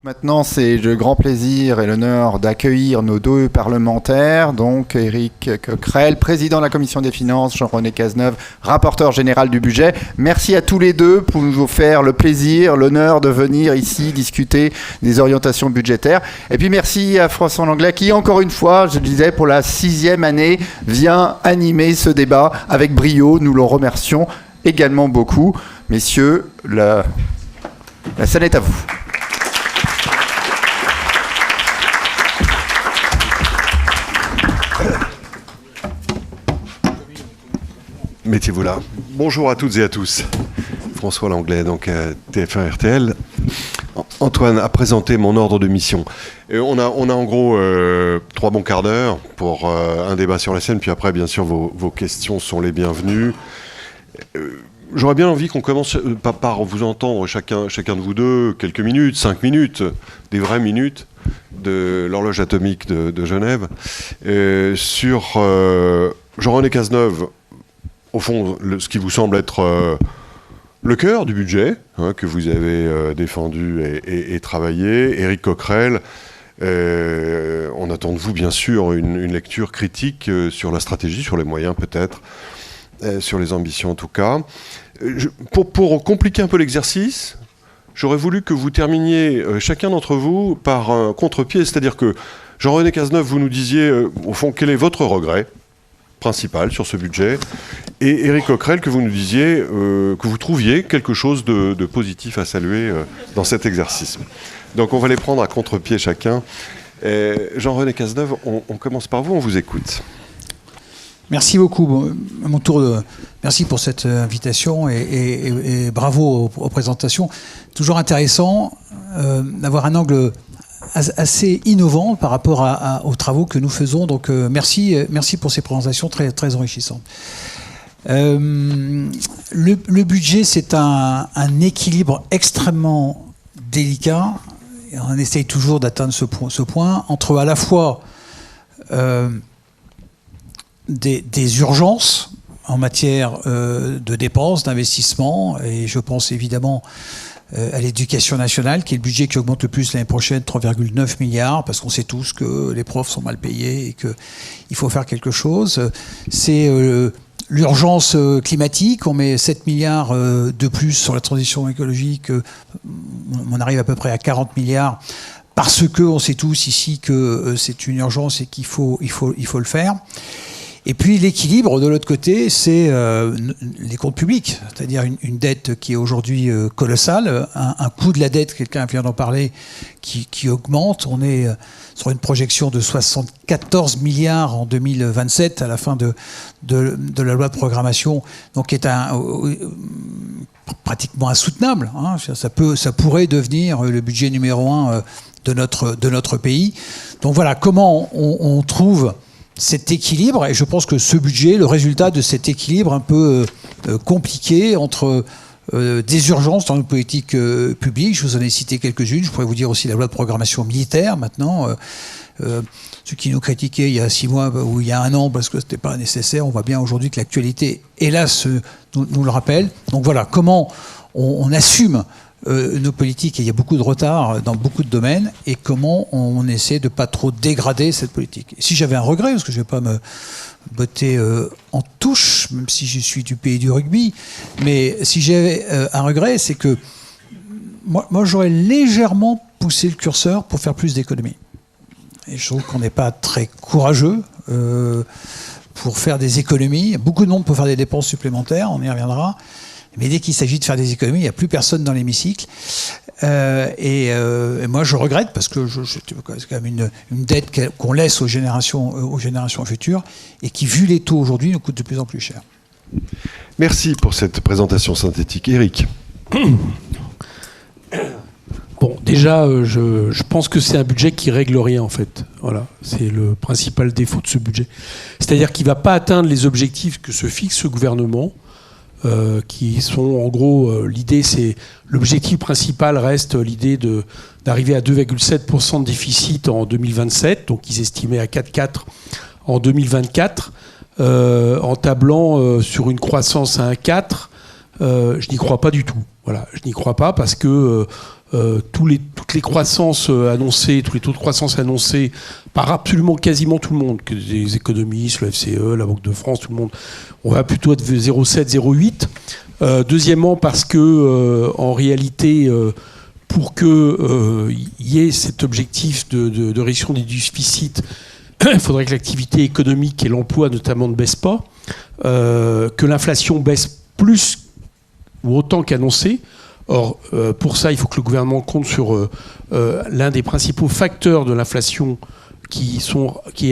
Maintenant, c'est le grand plaisir et l'honneur d'accueillir nos deux parlementaires, donc Éric Coquerel, président de la Commission des Finances, Jean-René Cazeneuve, rapporteur général du budget. Merci à tous les deux pour nous faire le plaisir, l'honneur de venir ici discuter des orientations budgétaires. Et puis merci à François Langlais qui, encore une fois, je le disais, pour la 6e année, vient animer ce débat avec brio. Nous le remercions également beaucoup. Messieurs, la scène est à vous. Mettez-vous là. Bonjour à toutes et à tous. François Langlais, donc TF1 RTL. Antoine a présenté mon ordre de mission. Et on a en gros 3 bons quarts d'heure pour un débat sur la scène, puis après, bien sûr, vos questions sont les bienvenues. J'aurais bien envie qu'on commence par vous entendre chacun de vous deux, quelques minutes, 5 minutes, des vraies minutes de l'horloge atomique de Genève, sur Jean-René Cazeneuve. Au fond, ce qui vous semble être le cœur du budget, que vous avez défendu et travaillé. Éric Coquerel, on attend de vous, bien sûr, une lecture critique sur la stratégie, sur les moyens peut-être, sur les ambitions en tout cas. Pour compliquer un peu l'exercice, j'aurais voulu que vous terminiez, chacun d'entre vous, par un contre-pied, c'est-à-dire que Jean-René Cazeneuve, vous nous disiez, au fond, quel est votre regret principal sur ce budget, et Éric Coquerel, que vous nous disiez que vous trouviez quelque chose de positif à saluer dans cet exercice. Donc on va les prendre à contre-pied chacun. Jean-René Cazeneuve, on commence par vous, on vous écoute. Merci beaucoup. À mon tour, merci pour cette invitation et bravo aux présentations. Toujours intéressant d'avoir un angle assez innovant par rapport aux travaux que nous faisons. Donc merci pour ces présentations très, très enrichissantes. Le budget, c'est un équilibre extrêmement délicat. Et on essaye toujours d'atteindre ce point entre à la fois des urgences en matière de dépenses, d'investissement, et je pense évidemment à l'éducation nationale, qui est le budget qui augmente le plus l'année prochaine, 3,9 milliards, parce qu'on sait tous que les profs sont mal payés et qu'il faut faire quelque chose. C'est l'urgence climatique, on met 7 milliards de plus sur la transition écologique, on arrive à peu près à 40 milliards, parce qu'on sait tous ici que c'est une urgence et qu'il faut le faire. Et puis l'équilibre, de l'autre côté, c'est les comptes publics, c'est-à-dire une dette qui est aujourd'hui colossale, un coût de la dette, quelqu'un vient d'en parler, qui augmente. On est sur une projection de 74 milliards en 2027 à la fin de la loi de programmation, donc qui est pratiquement insoutenable. Hein. Ça pourrait devenir le budget numéro 1 de notre pays. Donc voilà, comment on trouve cet équilibre, et je pense que ce budget, le résultat de cet équilibre un peu compliqué entre des urgences dans nos politiques publiques, je vous en ai cité quelques-unes, je pourrais vous dire aussi la loi de programmation militaire maintenant, ceux qui nous critiquaient il y a 6 mois ou il y a 1 an parce que ce n'était pas nécessaire, on voit bien aujourd'hui que l'actualité, hélas, nous le rappelle. Donc voilà, comment on assume nos politiques, et il y a beaucoup de retard dans beaucoup de domaines, et comment on essaie de ne pas trop dégrader cette politique. Et si j'avais un regret, parce que je ne vais pas me botter en touche, même si je suis du pays du rugby, mais si j'avais un regret, c'est que moi j'aurais légèrement poussé le curseur pour faire plus d'économies. Et je trouve qu'on n'est pas très courageux pour faire des économies. Beaucoup de monde peut faire des dépenses supplémentaires, on y reviendra. Mais dès qu'il s'agit de faire des économies, il n'y a plus personne dans l'hémicycle. Et moi, je regrette, parce que c'est quand même une dette qu'on laisse aux générations futures, et qui, vu les taux aujourd'hui, nous coûte de plus en plus cher. Merci pour cette présentation synthétique. Éric. Bon, déjà, je pense que c'est un budget qui règle rien, en fait. Voilà, c'est le principal défaut de ce budget. C'est-à-dire qu'il ne va pas atteindre les objectifs que se fixe ce gouvernement, qui sont en gros, l'idée c'est, l'objectif principal reste l'idée d'arriver à 2,7% de déficit en 2027, donc ils estimaient à 4,4 en 2024, en tablant sur une croissance à 1,4, Je n'y crois pas du tout. Voilà, je n'y crois pas parce que toutes les croissances annoncées, tous les taux de croissance annoncés par absolument quasiment tout le monde, que les économistes, le FCE, la Banque de France, tout le monde, on va plutôt être 0,7, 0,8. Deuxièmement, parce que en réalité, pour que y ait cet objectif de réduction des déficits, il faudrait que l'activité économique et l'emploi notamment ne baissent pas, que l'inflation baisse plus ou autant qu'annoncé. Or, pour ça, il faut que le gouvernement compte sur l'un des principaux facteurs de l'inflation qui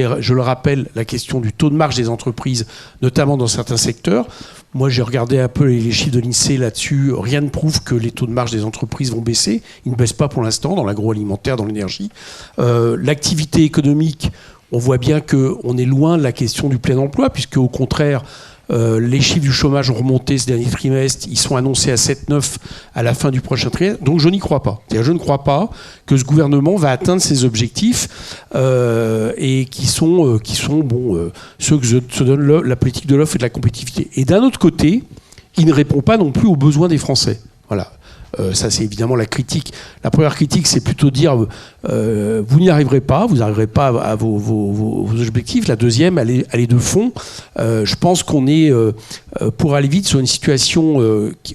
est, je le rappelle, la question du taux de marge des entreprises, notamment dans certains secteurs. Moi, j'ai regardé un peu les chiffres de l'INSEE là-dessus. Rien ne prouve que les taux de marge des entreprises vont baisser. Ils ne baissent pas pour l'instant dans l'agroalimentaire, dans l'énergie. L'activité économique, on voit bien qu'on est loin de la question du plein emploi, puisque au contraire, les chiffres du chômage ont remonté ce dernier trimestre. Ils sont annoncés à 7,9 à la fin du prochain trimestre. Donc je n'y crois pas. C'est-à-dire, je ne crois pas que ce gouvernement va atteindre ses objectifs et qui sont ceux que se donne la politique de l'offre et de la compétitivité. Et d'un autre côté, il ne répond pas non plus aux besoins des Français. Voilà. Ça, c'est évidemment la critique. La première critique, c'est plutôt dire vous n'y arriverez pas, vous n'arriverez pas à vos objectifs. La deuxième, elle est de fond. Je pense qu'on est, pour aller vite, sur une situation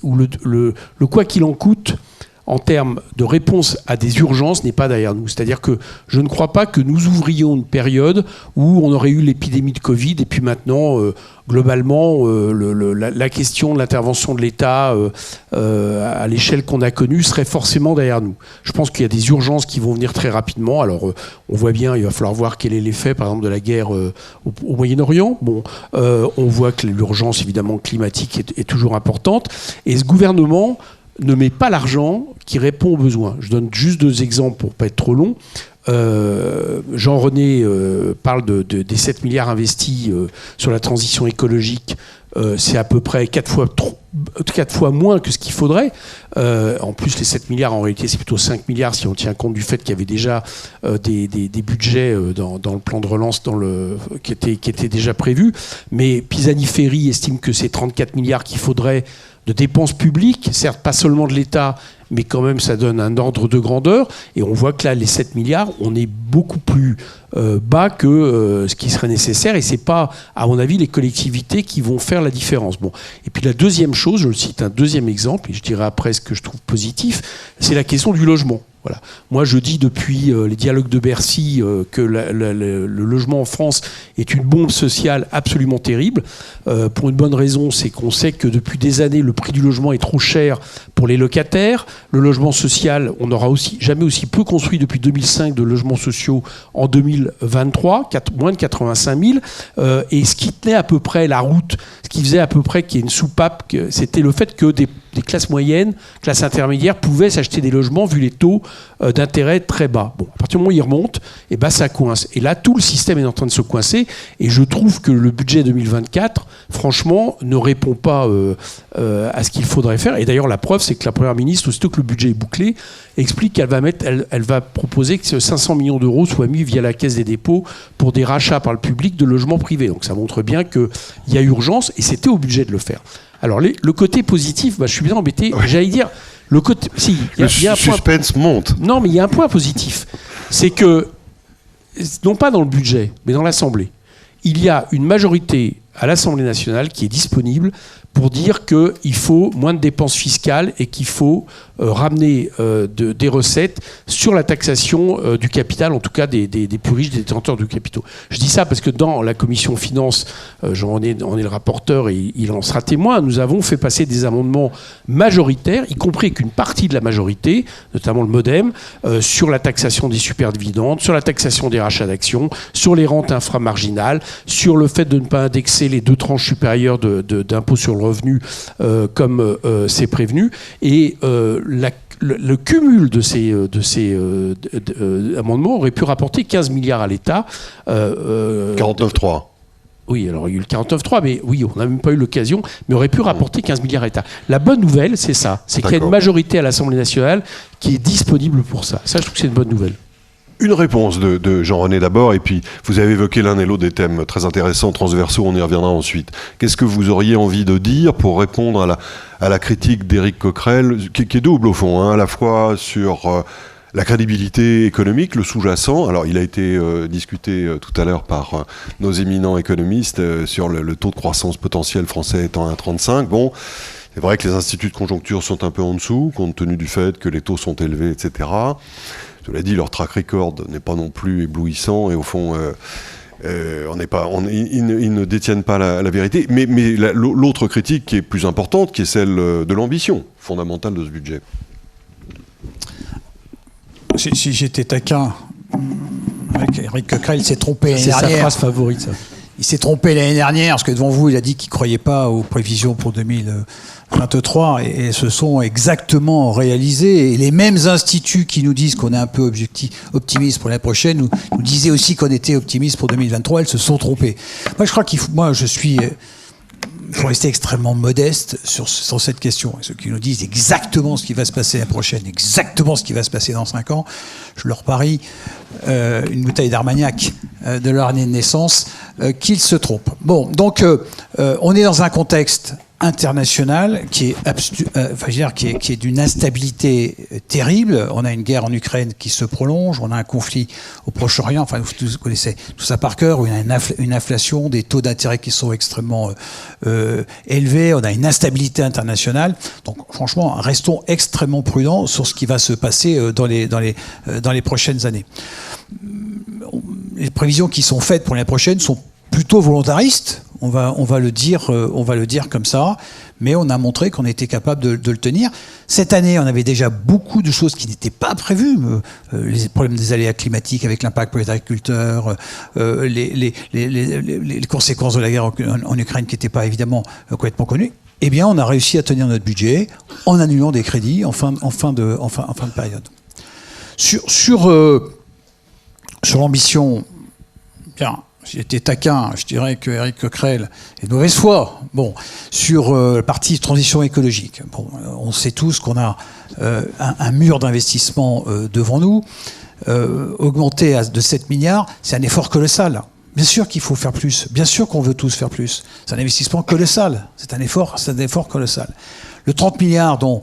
où le quoi qu'il en coûte, en termes de réponse à des urgences, n'est pas derrière nous. C'est-à-dire que je ne crois pas que nous ouvrions une période où on aurait eu l'épidémie de Covid et puis maintenant, globalement, la question de l'intervention de l'État à l'échelle qu'on a connue serait forcément derrière nous. Je pense qu'il y a des urgences qui vont venir très rapidement. Alors, on voit bien, il va falloir voir quel est l'effet, par exemple, de la guerre au Moyen-Orient. Bon, on voit que l'urgence, évidemment, climatique est toujours importante. Et ce gouvernement ne met pas l'argent qui répond aux besoins. Je donne juste 2 exemples pour ne pas être trop long. Jean-René parle des 7 milliards investis sur la transition écologique. C'est à peu près 4 fois moins que ce qu'il faudrait. En plus, les 7 milliards, en réalité, c'est plutôt 5 milliards si on tient compte du fait qu'il y avait déjà des budgets dans le plan de relance qui étaient déjà prévus. Mais Pisani-Ferry estime que c'est 34 milliards qu'il faudrait de dépenses publiques, certes pas seulement de l'État, mais quand même ça donne un ordre de grandeur. Et on voit que là, les 7 milliards, on est beaucoup plus bas que ce qui serait nécessaire. Et c'est pas, à mon avis, les collectivités qui vont faire la différence. Bon. Et puis la deuxième chose, je cite un deuxième exemple, et je dirais après ce que je trouve positif, c'est la question du logement. Voilà. Moi, je dis depuis les dialogues de Bercy que le logement en France est une bombe sociale absolument terrible. Pour une bonne raison, c'est qu'on sait que depuis des années, le prix du logement est trop cher pour les locataires. Le logement social, on n'aura jamais aussi peu construit depuis 2005 de logements sociaux en 2023, moins de 85 000. Et ce qui tenait à peu près la route, ce qui faisait à peu près qu'il y ait une soupape, c'était le fait que des classes moyennes, classes intermédiaires pouvaient s'acheter des logements vu les taux d'intérêt très bas. Bon, à partir du moment où ils remontent, et ben ça coince. Et là, tout le système est en train de se coincer. Et je trouve que le budget 2024, franchement, ne répond pas à ce qu'il faudrait faire. Et d'ailleurs, la preuve, c'est que la Première ministre, aussitôt que le budget est bouclé, explique qu'elle va proposer que 500 millions d'euros soient mis via la Caisse des dépôts pour des rachats par le public de logements privés. Donc ça montre bien qu'il y a urgence et c'était au budget de le faire. Alors le côté positif, je suis bien embêté. Oui. J'allais dire le côté. Si, le suspense monte. Non, mais il y a un point positif, c'est que non pas dans le budget, mais dans l'Assemblée, il y a une majorité à l'Assemblée nationale qui est disponible pour dire qu'il faut moins de dépenses fiscales et qu'il faut ramener des recettes sur la taxation du capital, en tout cas des plus riches, des détenteurs de capitaux. Je dis ça parce que dans la commission finances, on est le rapporteur et il en sera témoin, nous avons fait passer des amendements majoritaires, y compris qu'une partie de la majorité, notamment le MoDem, sur la taxation des superdividendes, sur la taxation des rachats d'actions, sur les rentes inframarginales, sur le fait de ne pas indexer les 2 tranches supérieures d'impôt sur le revenu comme c'est prévenu. Et le cumul de ces amendements aurait pu rapporter 15 milliards à l'État. 49,3. Oui, alors il y a eu le 49.3, mais oui, on n'a même pas eu l'occasion, mais aurait pu rapporter 15 milliards à l'État. La bonne nouvelle, c'est ça, c'est qu'il y a une majorité à l'Assemblée nationale qui est disponible pour ça. Ça, je trouve que c'est une bonne nouvelle. Une réponse de Jean-René d'abord, et puis vous avez évoqué l'un et l'autre des thèmes très intéressants, transversaux, on y reviendra ensuite. Qu'est-ce que vous auriez envie de dire pour répondre à la critique d'Éric Coquerel, qui est double au fond, à la fois sur la crédibilité économique, le sous-jacent. Alors, il a été discuté tout à l'heure par nos éminents économistes sur le taux de croissance potentiel français étant à 1,35. Bon, c'est vrai que les instituts de conjoncture sont un peu en dessous, compte tenu du fait que les taux sont élevés, etc. Cela dit, leur track record n'est pas non plus éblouissant, et au fond, ils ne détiennent pas la vérité. Mais l'autre critique qui est plus importante, qui est celle de l'ambition fondamentale de ce budget. Si j'étais taquin, Éric Coquerel s'est trompé l'année dernière. C'est sa phrase favorite, ça. Il s'est trompé l'année dernière, parce que devant vous, il a dit qu'il ne croyait pas aux prévisions pour 2023, et se sont exactement réalisées. Et les mêmes instituts qui nous disent qu'on est un peu optimiste pour l'année prochaine, nous disaient aussi qu'on était optimiste pour 2023, elles se sont trompées. Moi, je crois il faut rester extrêmement modeste sur cette question. Et ceux qui nous disent exactement ce qui va se passer l'année prochaine, exactement ce qui va se passer dans 5 ans, je leur parie une bouteille d'Armagnac de leur année de naissance, qu'ils se trompent. Bon, donc on est dans un contexte international qui est d'une instabilité terrible. On a une guerre en Ukraine qui se prolonge, on a un conflit au Proche-Orient, enfin vous connaissez tout ça par cœur, où il y a une inflation, des taux d'intérêt qui sont extrêmement élevés, on a une instabilité internationale. Donc franchement, restons extrêmement prudents sur ce qui va se passer dans les prochaines années. Les prévisions qui sont faites pour l'année prochaine sont plutôt volontaristes. On va le dire comme ça, mais on a montré qu'on était capable de le tenir. Cette année, on avait déjà beaucoup de choses qui n'étaient pas prévues. Les problèmes des aléas climatiques avec l'impact pour les agriculteurs, les conséquences de la guerre en Ukraine qui n'étaient pas évidemment complètement connues. Eh bien, on a réussi à tenir notre budget en annulant des crédits en fin de période. Sur l'ambition, bien. Si j'étais taquin, je dirais que Éric Coquerel est de mauvaise foi. Bon, sur la partie transition écologique, bon, on sait tous qu'on a un mur d'investissement devant nous. Augmenter de 7 milliards, c'est un effort colossal. Bien sûr qu'il faut faire plus. Bien sûr qu'on veut tous faire plus. C'est un investissement colossal. C'est un effort colossal. Le 30 milliards dont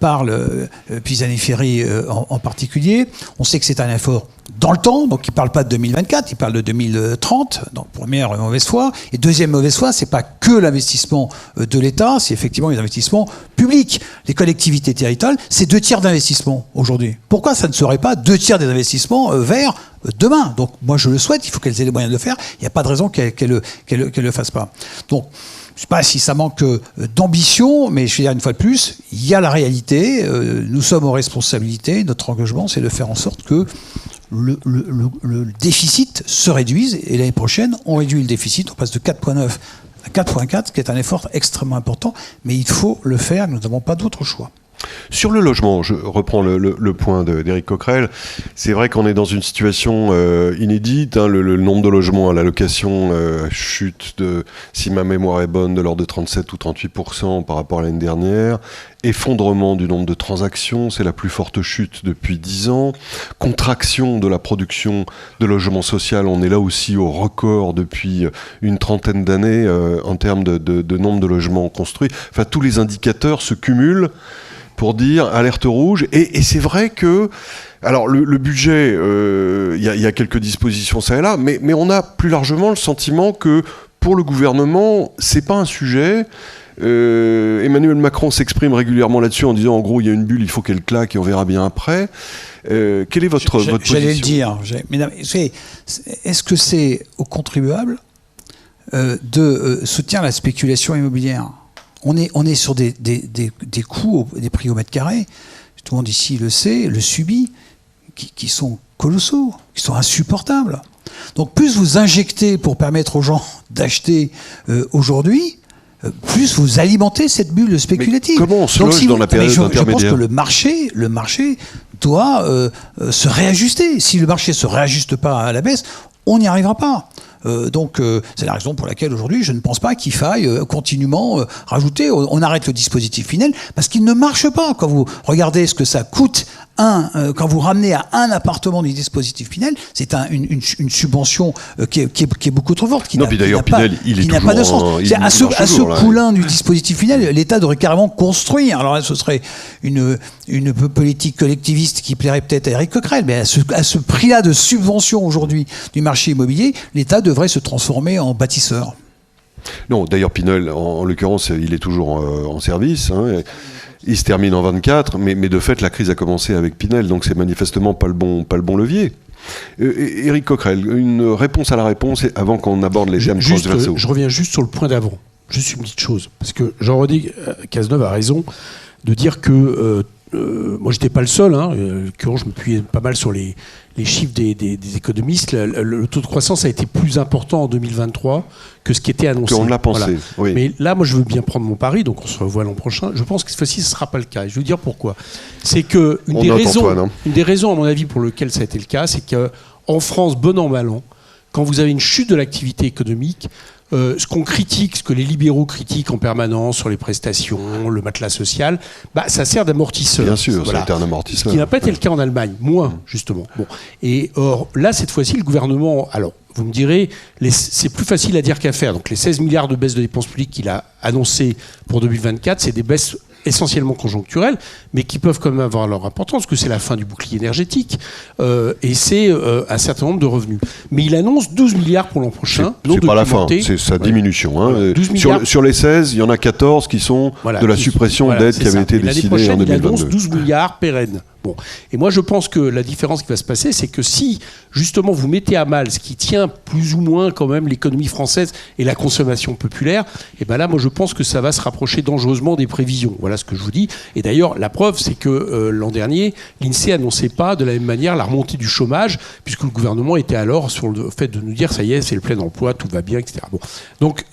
parle Pisani-Ferry en particulier, on sait que c'est un effort dans le temps, donc il ne parle pas de 2024, il parle de 2030, donc première mauvaise foi. Et deuxième mauvaise foi, ce n'est pas que l'investissement de l'État, c'est effectivement les investissements publics. Les collectivités territoriales, c'est 2/3 d'investissement aujourd'hui. Pourquoi ça ne serait pas 2/3 des investissements verts demain? Donc moi je le souhaite, il faut qu'elles aient les moyens de le faire, il n'y a pas de raison qu'elles le fassent pas. Donc je ne sais pas si ça manque d'ambition, mais je vais dire une fois de plus, il y a la réalité, nous sommes aux responsabilités, notre engagement c'est de faire en sorte que le déficit se réduise, et l'année prochaine on réduit le déficit, on passe de 4,9 à 4,4, ce qui est un effort extrêmement important, mais il faut le faire, nous n'avons pas d'autre choix. Sur le logement, je reprends le point d'Éric Coquerel. C'est vrai qu'on est dans une situation inédite. Le nombre de logements à la location chute si ma mémoire est bonne, de l'ordre de 37 ou 38% par rapport à l'année dernière. Effondrement du nombre de transactions, c'est la plus forte chute depuis 10 ans. Contraction de la production de logement social, on est là aussi au record depuis une trentaine d'années en termes de nombre de logements construits. Enfin, tous les indicateurs se cumulent pour dire alerte rouge. Et c'est vrai que, alors le budget, il y a quelques dispositions ça et là, mais on a plus largement le sentiment que pour le gouvernement, c'est pas un sujet. Emmanuel Macron s'exprime régulièrement là-dessus en disant en gros il y a une bulle, il faut qu'elle claque et on verra bien après. Quelle est votre position? J'allais le dire. Est-ce que c'est aux contribuables de soutenir la spéculation immobilière? On est sur des coûts, des prix au mètre carré, tout le monde ici le sait, le subit, qui sont colossaux, qui sont insupportables. Donc plus vous injectez pour permettre aux gens d'acheter aujourd'hui, plus vous alimentez cette bulle spéculative. Mais comment on se loge dans la période intermédiaire? Je pense que le marché doit se réajuster. Si le marché ne se réajuste pas à la baisse, on n'y arrivera pas. Donc c'est la raison pour laquelle aujourd'hui je ne pense pas qu'il faille continuellement rajouter. On arrête le dispositif Pinel parce qu'il ne marche pas. Quand vous regardez ce que ça coûte, quand vous ramenez à un appartement du dispositif Pinel, c'est une subvention qui est beaucoup trop forte. Non, puis d'ailleurs, Pinel, il n'a pas de sens. À ce poulain du dispositif Pinel, l'État devrait carrément construire. Alors là, ce serait une politique collectiviste qui plairait peut-être à Éric Coquerel, mais à ce prix-là de subvention aujourd'hui du marché immobilier, l'État devrait se transformer en bâtisseur. Non, d'ailleurs, Pinel, en l'occurrence, il est toujours en service. Il se termine en 24, mais de fait, la crise a commencé avec Pinel, donc c'est manifestement pas le bon levier. Éric Coquerel, une réponse à la réponse avant qu'on aborde les thèmes transversaux. Je reviens juste sur le point d'avant. Juste une petite chose, parce que Jean-René Cazeneuve a raison de dire que moi, j'étais pas le seul. Je me suis pas mal sur les chiffres des économistes. Le taux de croissance a été plus important en 2023 que ce qui était annoncé. On l'a pensé. Voilà. Oui. Mais là, moi, je veux bien prendre mon pari, donc on se revoit l'an prochain. Je pense que cette fois-ci, ce ne sera pas le cas. Et je vais vous dire pourquoi. C'est que une des raisons, à mon avis, pour lesquelles ça a été le cas, c'est qu'en France, bon an, mal an, quand vous avez une chute de l'activité économique, ce qu'on critique, ce que les libéraux critiquent en permanence sur les prestations, le matelas social, ça sert d'amortisseur. Bien sûr, ça a été un amortisseur. Ce qui n'a pas été le cas en Allemagne, moins justement. Bon. Et or, là, cette fois-ci, le gouvernement... Alors, vous me direz, c'est plus facile à dire qu'à faire. Donc les 16 milliards de baisse de dépenses publiques qu'il a annoncé pour 2024, c'est des baisses essentiellement conjoncturelles, mais qui peuvent quand même avoir leur importance, parce que c'est la fin du bouclier énergétique, et c'est un certain nombre de revenus. Mais il annonce 12 milliards pour l'an prochain. C'est pas la fin, c'est sa diminution. Sur les 16, il y en a 14 qui sont de la suppression d'aides qui avaient été décidées en 2022. Il annonce 12 milliards pérennes. Bon. Et moi, je pense que la différence qui va se passer, c'est que si, justement, vous mettez à mal ce qui tient plus ou moins quand même l'économie française et la consommation populaire, et ben là, moi, je pense que ça va se rapprocher dangereusement des prévisions. Voilà ce que je vous dis. Et d'ailleurs, la preuve, c'est que l'an dernier, l'INSEE annonçait pas de la même manière la remontée du chômage, puisque le gouvernement était alors sur le fait de nous dire, ça y est, c'est le plein emploi, tout va bien, etc. Bon. Donc,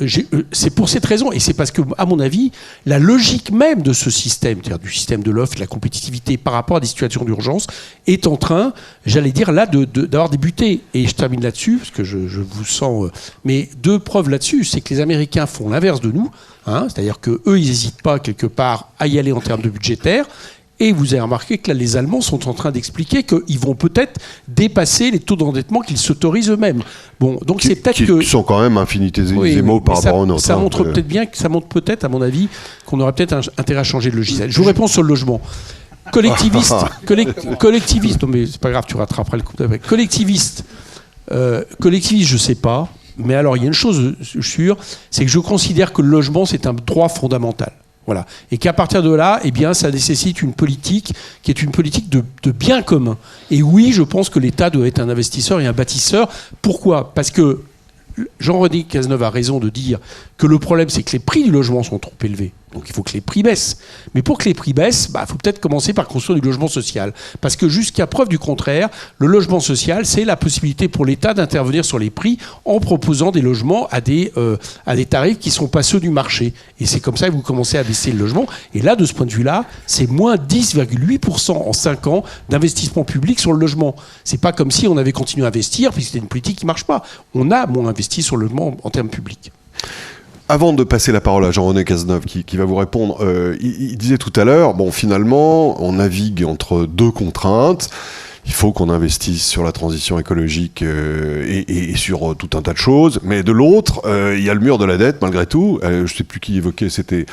c'est pour cette raison, et c'est parce que, à mon avis, la logique même de ce système, c'est-à-dire du système de l'offre, de la compétitivité par rapport à des situation d'urgence est en train, j'allais dire là, d'avoir débuté. Et je termine là-dessus, parce que je vous sens... mais deux preuves là-dessus, c'est que les Américains font l'inverse de nous, c'est-à-dire qu'eux, ils n'hésitent pas quelque part à y aller en termes de budgétaire. Et vous avez remarqué que là, les Allemands sont en train d'expliquer qu'ils vont peut-être dépasser les taux d'endettement qu'ils s'autorisent eux-mêmes. Bon, donc c'est peut-être que... Qui sont quand même infinitésimaux par rapport aux nôtres. Ça montre peut-être, à mon avis, qu'on aurait peut-être intérêt à changer de logiciel. Je vous réponds sur le logement. Collectiviste, non mais c'est pas grave, tu rattraperas le coup d'après. Collectiviste, je sais pas, mais alors il y a une chose sûre, c'est que je considère que le logement c'est un droit fondamental. Voilà. Et qu'à partir de là, eh bien, ça nécessite une politique qui est une politique de bien commun. Et oui, je pense que l'État doit être un investisseur et un bâtisseur. Pourquoi ? Parce que Jean-René Cazeneuve a raison de dire que le problème, c'est que les prix du logement sont trop élevés. Donc il faut que les prix baissent. Mais pour que les prix baissent, il faut peut-être commencer par construire du logement social. Parce que jusqu'à preuve du contraire, le logement social, c'est la possibilité pour l'État d'intervenir sur les prix en proposant des logements à des tarifs qui ne sont pas ceux du marché. Et c'est comme ça que vous commencez à baisser le logement. Et là, de ce point de vue-là, c'est moins 10,8% en 5 ans d'investissement public sur le logement. C'est pas comme si on avait continué à investir, puisque c'était une politique qui ne marche pas. On a moins investi sur le logement en termes publics. Avant de passer la parole à Jean-René Cazeneuve qui va vous répondre, il disait tout à l'heure, finalement, on navigue entre deux contraintes. Il faut qu'on investisse sur la transition écologique et sur tout un tas de choses. Mais de l'autre, il y a le mur de la dette, malgré tout. Je ne sais plus qui évoquait, c'était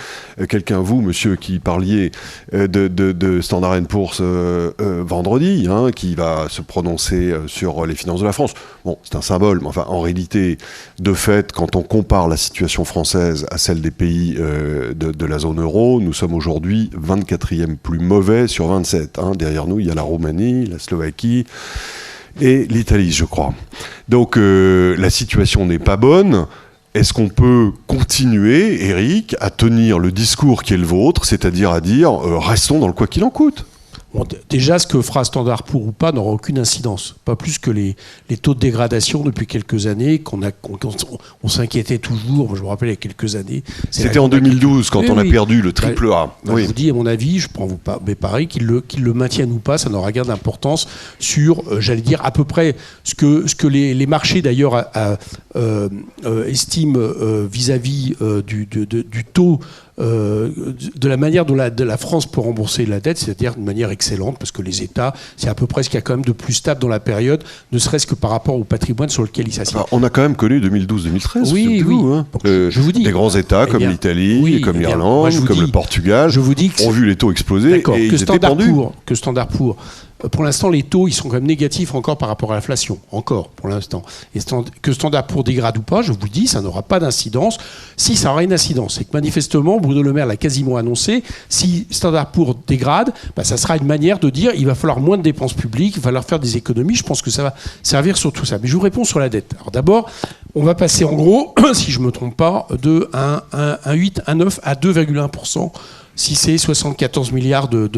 quelqu'un, vous, monsieur, qui parliez de Standard & Poor's vendredi, qui va se prononcer sur les finances de la France. Bon, c'est un symbole, mais enfin, en réalité, de fait, quand on compare la situation française à celle des pays de la zone euro, nous sommes aujourd'hui 24e plus mauvais sur 27. Derrière nous, il y a la Roumanie, la Slovaquie, et l'Italie, je crois. Donc la situation n'est pas bonne. Est-ce qu'on peut continuer, Éric, à tenir le discours qui est le vôtre, c'est-à-dire à dire restons dans le quoi qu'il en coûte ? déjà, ce que fera Standard & Poor's ou pas n'aura aucune incidence. Pas plus que les taux de dégradation depuis quelques années, on s'inquiétait toujours. Moi, je me rappelle il y a quelques années. C'était en 2012 quand on a perdu le triple A. Je vous dis, à mon avis, je prends vous pas, mais pareil, qu'ils le maintiennent ou pas, ça n'aura guère d'importance sur, j'allais dire, à peu près ce que les marchés d'ailleurs estiment vis-à-vis du taux. De la manière dont la France peut rembourser la dette, c'est-à-dire de manière excellente, parce que les États, c'est à peu près ce qu'il y a quand même de plus stable dans la période, ne serait-ce que par rapport au patrimoine sur lequel ils s'assiedent. On a quand même connu 2012-2013. Oui. Hein. Je vous dis. Les grands États comme l'Italie, comme l'Irlande, comme le Portugal ont vu les taux exploser et ils étaient pendus. Que Standard & Poor's, pour l'instant, les taux, ils sont quand même négatifs encore par rapport à l'inflation. Encore, pour l'instant. Et que Standard & Poor's dégrade ou pas, je vous le dis, ça n'aura pas d'incidence. Si, ça aura une incidence. C'est que manifestement, Bruno Le Maire l'a quasiment annoncé, si Standard & Poor's dégrade, ça sera une manière de dire il va falloir moins de dépenses publiques, il va falloir faire des économies. Je pense que ça va servir sur tout ça. Mais je vous réponds sur la dette. Alors d'abord, on va passer en gros, si je ne me trompe pas, de 1,8, 1,9 à 2,1%. Si c'est 74 milliards de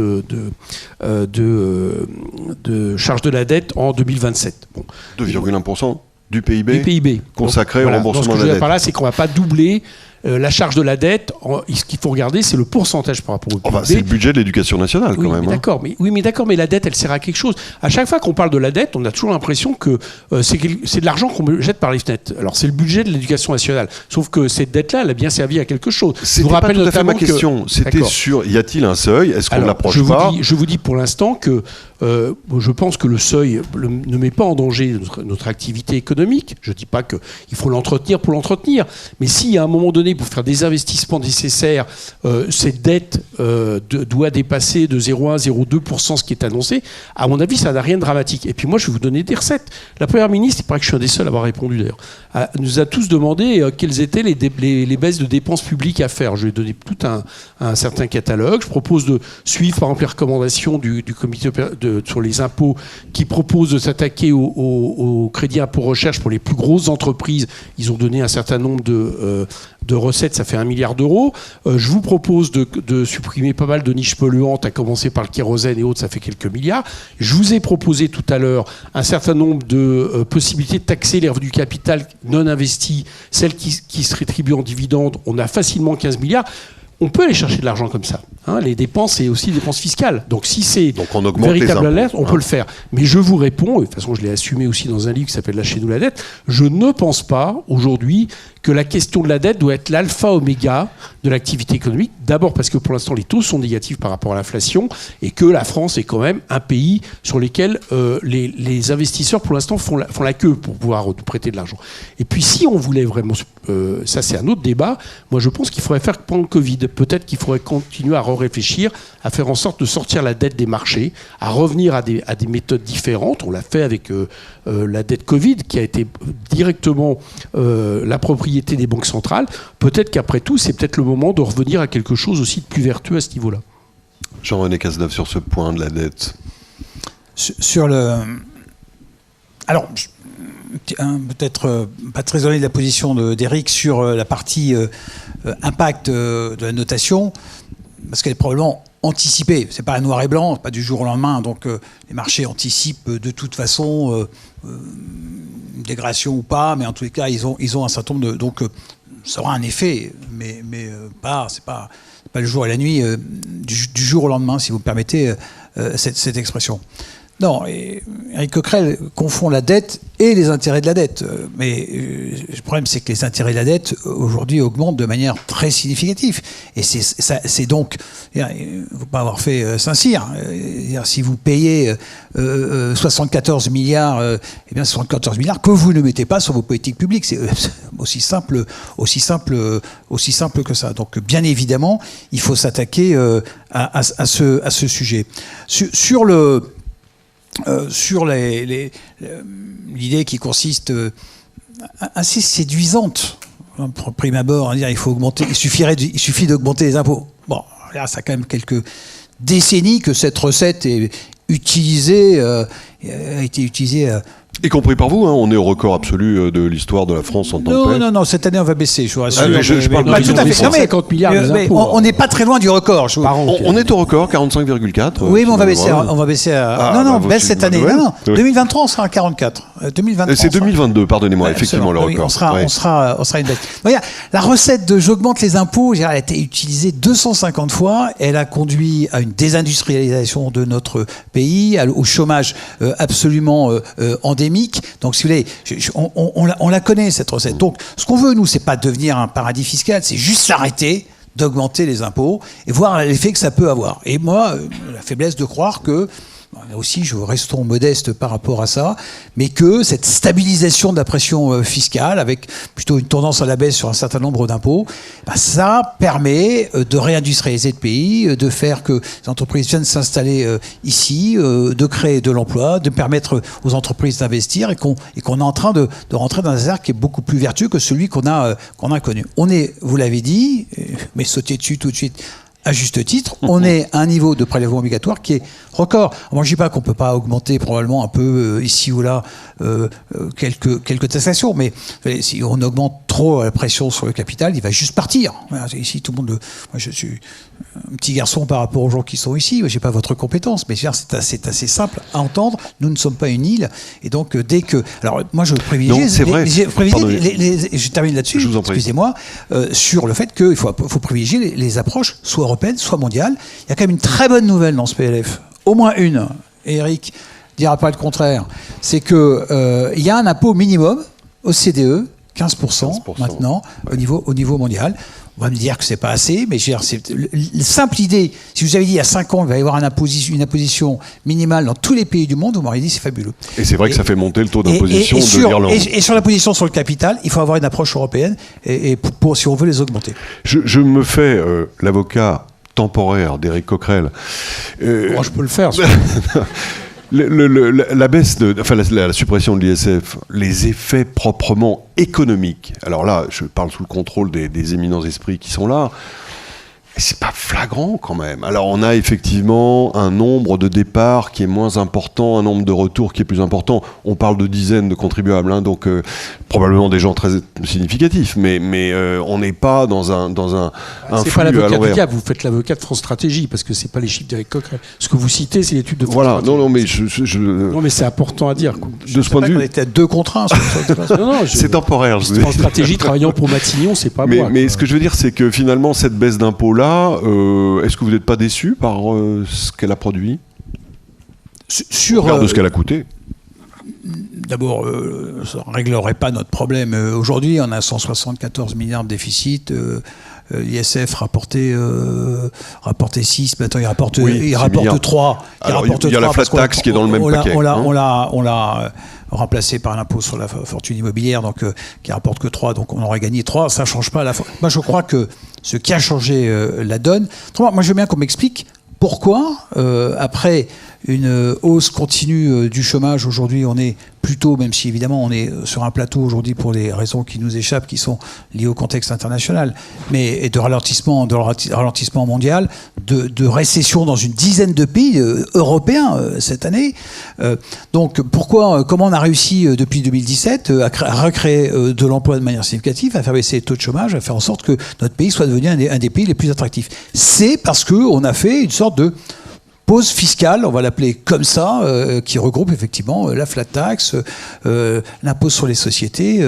charge de la dette en 2027. Bon. 2,1% du PIB, du PIB consacré au remboursement de la dette. Ce que je veux dire par là, c'est qu'on ne va pas doubler la charge de la dette. Ce qu'il faut regarder, c'est le pourcentage par rapport au PIB. C'est le budget de l'éducation nationale, quand même. D'accord, mais la dette, elle sert à quelque chose. À chaque fois qu'on parle de la dette, on a toujours l'impression que c'est de l'argent qu'on jette par les fenêtres. Alors, c'est le budget de l'éducation nationale. Sauf que cette dette-là, elle a bien servi à quelque chose. Je vous rappelle pas tout à fait ma question. C'était sur, y a-t-il un seuil? Est-ce qu'on l'approche pas? Je vous dis pour l'instant que je pense que le seuil ne met pas en danger notre activité économique. Je ne dis pas qu'il faut l'entretenir pour l'entretenir. Mais si à un moment donné, pour faire des investissements nécessaires, cette dette doit dépasser de 0,1, 0,2% ce qui est annoncé, à mon avis, ça n'a rien de dramatique. Et puis moi, je vais vous donner des recettes. La Première ministre, il paraît que je suis un des seuls à avoir répondu d'ailleurs, nous a tous demandé quelles étaient les baisses de dépenses publiques à faire. Je lui ai donné tout un certain catalogue. Je propose de suivre, par exemple, les recommandations du comité sur les impôts qui propose de s'attaquer au crédit impôt recherche pour les plus grosses entreprises. Ils ont donné un certain nombre de recettes, ça fait 1 milliard d'euros. Je vous propose de supprimer pas mal de niches polluantes, à commencer par le kérosène et autres, ça fait quelques milliards. Je vous ai proposé tout à l'heure un certain nombre de possibilités de taxer les revenus du capital non investis, celles qui se rétribuent en dividendes. On a facilement 15 milliards. On peut aller chercher de l'argent comme ça. Les dépenses, c'est aussi des dépenses fiscales. Donc si c'est véritable alerte, on peut le faire. Mais je vous réponds, et de toute façon je l'ai assumé aussi dans un livre qui s'appelle Lâchez-nous la dette, je ne pense pas aujourd'hui que la question de la dette doit être l'alpha oméga de l'activité économique. D'abord parce que pour l'instant les taux sont négatifs par rapport à l'inflation et que la France est quand même un pays sur lequel les investisseurs pour l'instant font la queue pour pouvoir nous prêter de l'argent. Et puis si on voulait vraiment, ça c'est un autre débat, moi je pense qu'il faudrait faire pendant le Covid. Peut-être qu'il faudrait continuer à réfléchir, à faire en sorte de sortir la dette des marchés, à revenir à des méthodes différentes. On l'a fait avec la dette Covid, qui a été directement la propriété des banques centrales. Peut-être qu'après tout, c'est peut-être le moment de revenir à quelque chose aussi de plus vertueux à ce niveau-là. Jean-René Cazeneuve, sur ce point de la dette. Alors, peut-être pas très honnête de la position d'Éric sur la partie impact de la notation, parce qu'elle est probablement anticipée. C'est pas un noir et blanc, pas du jour au lendemain. Donc les marchés anticipent de toute façon une dégradation ou pas, mais en tous les cas, ils ont un certain nombre de... Donc ça aura un effet, mais c'est pas le jour et la nuit du jour au lendemain, si vous me permettez cette expression. Non, Éric Coquerel confond la dette et les intérêts de la dette. Mais le problème, c'est que les intérêts de la dette, aujourd'hui, augmentent de manière très significative. Et c'est donc... Il ne faut pas avoir fait Saint-Cyr. Si vous payez 74 milliards, eh bien 74 milliards que vous ne mettez pas sur vos politiques publiques. C'est aussi simple que ça. Donc, bien évidemment, il faut s'attaquer à ce sujet. Sur l'idée qui consiste assez séduisante, prime abord, à dire il suffit d'augmenter les impôts. Bon, là, ça a quand même quelques décennies que cette recette est utilisée, a été utilisée Y compris par vous, hein, on est au record absolu de l'histoire de la France en tant que paix. Non, cette année on va baisser, je vous rassure. Je parle pas de tout à fait. 50 milliards des impôts. On n'est pas très loin du record. On est au record, 45,4. Oui, mais on va baisser. On va baisser baisse cette année. Non, Oui. 2023, on sera à 44. 2023. C'est 2022, pardonnez-moi, effectivement, le record. On sera une baisse. Regarde, la recette de j'augmente les impôts, elle a été utilisée 250 fois. Elle a conduit à une désindustrialisation de notre pays, au chômage absolument endémique. Donc, si vous voulez, on la connaît, cette recette. Donc, ce qu'on veut, nous, c'est pas devenir un paradis fiscal, c'est juste s'arrêter d'augmenter les impôts et voir l'effet que ça peut avoir. Et moi, la faiblesse de croire que, là aussi, restons modestes par rapport à ça, mais que cette stabilisation de la pression fiscale, avec plutôt une tendance à la baisse sur un certain nombre d'impôts, ça permet de réindustrialiser le pays, de faire que les entreprises viennent s'installer ici, de créer de l'emploi, de permettre aux entreprises d'investir et qu'on est en train de rentrer dans un cercle qui est beaucoup plus vertueux que celui qu'on a connu. On est, vous l'avez dit, mais sautez dessus tout de suite, à juste titre, on est à un niveau de prélèvement obligatoire qui est record. Moi, je ne dis pas qu'on ne peut pas augmenter probablement un peu ici ou là quelques taxations, mais si on augmente trop la pression sur le capital, il va juste partir. Voilà, ici, tout le monde... Moi, je suis un petit garçon par rapport aux gens qui sont ici. Je n'ai pas votre compétence, mais c'est assez simple à entendre. Nous ne sommes pas une île. Et donc, dès que... Alors, moi, je privilégie... Non, c'est vrai. Je termine là-dessus, excusez-moi, sur le fait qu'il faut privilégier les approches soit européennes, soit mondiales. Il y a quand même une très bonne nouvelle dans ce PLF. Au moins une, et Eric dira pas le contraire, c'est que il y a un impôt minimum OCDE, 15% maintenant, ouais. au niveau mondial. On va me dire que c'est pas assez, mais c'est la simple idée. Si vous avez dit il y a 5 ans, il va y avoir une imposition minimale dans tous les pays du monde, vous m'auriez dit c'est fabuleux. Et c'est vrai que ça fait monter le taux d'imposition de l'Irlande. Et sur l'imposition sur le capital, il faut avoir une approche européenne si on veut les augmenter. Je me fais l'avocat temporaire d'Éric Coquerel. Moi, je peux le faire. La baisse la suppression de l'ISF, les effets proprement économiques. Alors là, je parle sous le contrôle des éminents esprits qui sont là. C'est pas flagrant quand même. Alors on a effectivement un nombre de départs qui est moins important, un nombre de retours qui est plus important. On parle de dizaines de contribuables, hein, donc probablement des gens très significatifs, mais on n'est pas dans un c'est flux pas l'avocat à l'envers. vous faites l'avocat de France Stratégie parce que c'est pas les chiffres d'Éric Coquerel. Ce que vous citez, c'est l'étude de France Stratégie. Non, mais non, mais c'est important à dire. Quoi. De ce point de vue, on était à 2 contre 1. c'est temporaire. France Stratégie travaillant pour Matignon, c'est pas moi. Mais ce que je veux dire, c'est que finalement cette baisse d'impôt là. Est-ce que vous n'êtes pas déçu par ce qu'elle a produit de ce qu'elle a coûté? D'abord, ça ne réglerait pas notre problème. Aujourd'hui, on a 174 milliards de déficit. L'ISF rapportait 6, maintenant il rapporte 3. Il y a la flat tax qui est dans le même paquet. On l'a remplacé par l'impôt sur la fortune immobilière, donc qui rapporte que 3, donc on aurait gagné 3, ça ne change pas. Moi je crois que ce qui a changé la donne... Moi je veux bien qu'on m'explique pourquoi, après une hausse continue du chômage, aujourd'hui on est plutôt, même si évidemment on est sur un plateau aujourd'hui pour des raisons qui nous échappent, qui sont liées au contexte international, et de ralentissement mondial, de récession dans une dizaine de pays européens cette année. Donc comment on a réussi depuis 2017 à recréer de l'emploi de manière significative, à faire baisser les taux de chômage, à faire en sorte que notre pays soit devenu un des pays les plus attractifs. C'est parce qu'on a fait une sorte de pause fiscale, on va l'appeler comme ça, qui regroupe effectivement la flat tax, l'impôt sur les sociétés,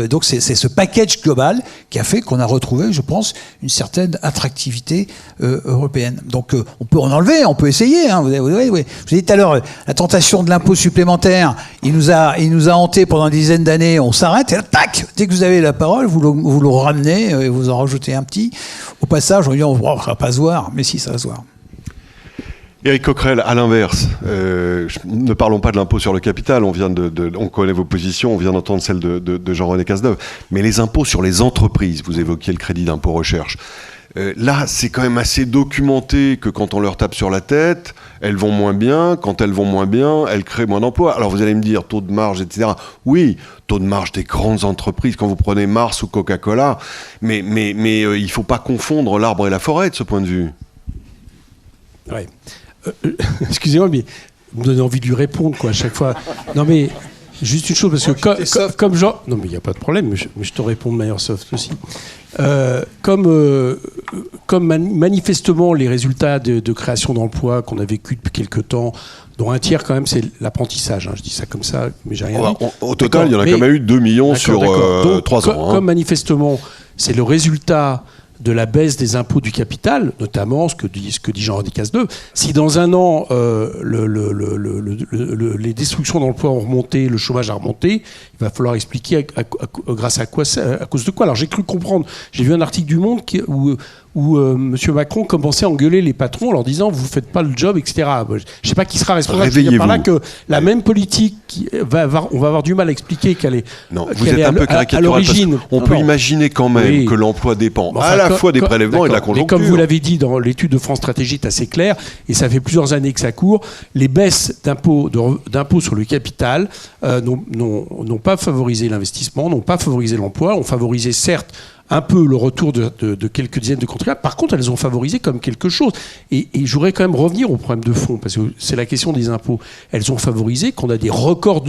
donc c'est ce package global qui a fait qu'on a retrouvé, je pense, une certaine attractivité européenne. Donc on peut en enlever, on peut essayer. Hein, vous avez dit tout à l'heure, la tentation de l'impôt supplémentaire, il nous a hanté pendant une dizaine d'années, on s'arrête, et là, tac, dès que vous avez la parole, vous le ramenez et vous en rajoutez un petit. Au passage, on dit, ça va pas se voir, mais si, ça va se voir. Éric Coquerel, à l'inverse, ne parlons pas de l'impôt sur le capital, on connaît vos positions, on vient d'entendre celle de Jean-René Cazeneuve, mais les impôts sur les entreprises, vous évoquiez le crédit d'impôt recherche. Là, c'est quand même assez documenté que quand on leur tape sur la tête, elles vont moins bien. Quand elles vont moins bien, elles créent moins d'emplois. Alors vous allez me dire, taux de marge, etc. Oui, taux de marge des grandes entreprises, quand vous prenez Mars ou Coca-Cola, mais il ne faut pas confondre l'arbre et la forêt de ce point de vue. Ouais. Excusez-moi, mais vous me donnez envie de lui répondre, quoi, à chaque fois. Non, mais Juste une chose, parce que comme Jean... Non, mais il n'y a pas de problème, mais je te réponds de manière soft aussi. Comme manifestement les résultats de création d'emplois qu'on a vécu depuis quelques temps, dont un tiers quand même c'est l'apprentissage, je dis ça comme ça, mais j'ai rien dit. Au total, il y en a quand même eu 2 millions sur 3 ans. Comme manifestement c'est le résultat de la baisse des impôts du capital, notamment ce que dit Jean-René Cazeneuve. Si dans un an, les destructions d'emplois ont remonté, le chômage a remonté, il va falloir expliquer grâce à quoi, à cause de quoi. Alors j'ai cru comprendre, j'ai vu un article du Monde où M. Macron commençait à engueuler les patrons en leur disant « vous ne faites pas le job, etc. » Je ne sais pas qui sera responsable. Je veux dire par là que la même politique, on va avoir du mal à expliquer qu'elle est, non, vous êtes un peu caricatural, à l'origine. On peut imaginer quand même que l'emploi dépend à la fois des prélèvements et de la conjoncture. Et comme vous l'avez dit dans l'étude de France Stratégie, c'est assez clair, et ça fait plusieurs années que ça court, les baisses d'impôts sur le capital n'ont pas favorisé l'investissement, n'ont pas favorisé l'emploi, ont favorisé certes un peu le retour de quelques dizaines de contribuables. Par contre, elles ont favorisé comme quelque chose. Et je voudrais quand même revenir au problème de fond, parce que c'est la question des impôts. Elles ont favorisé qu'on a des records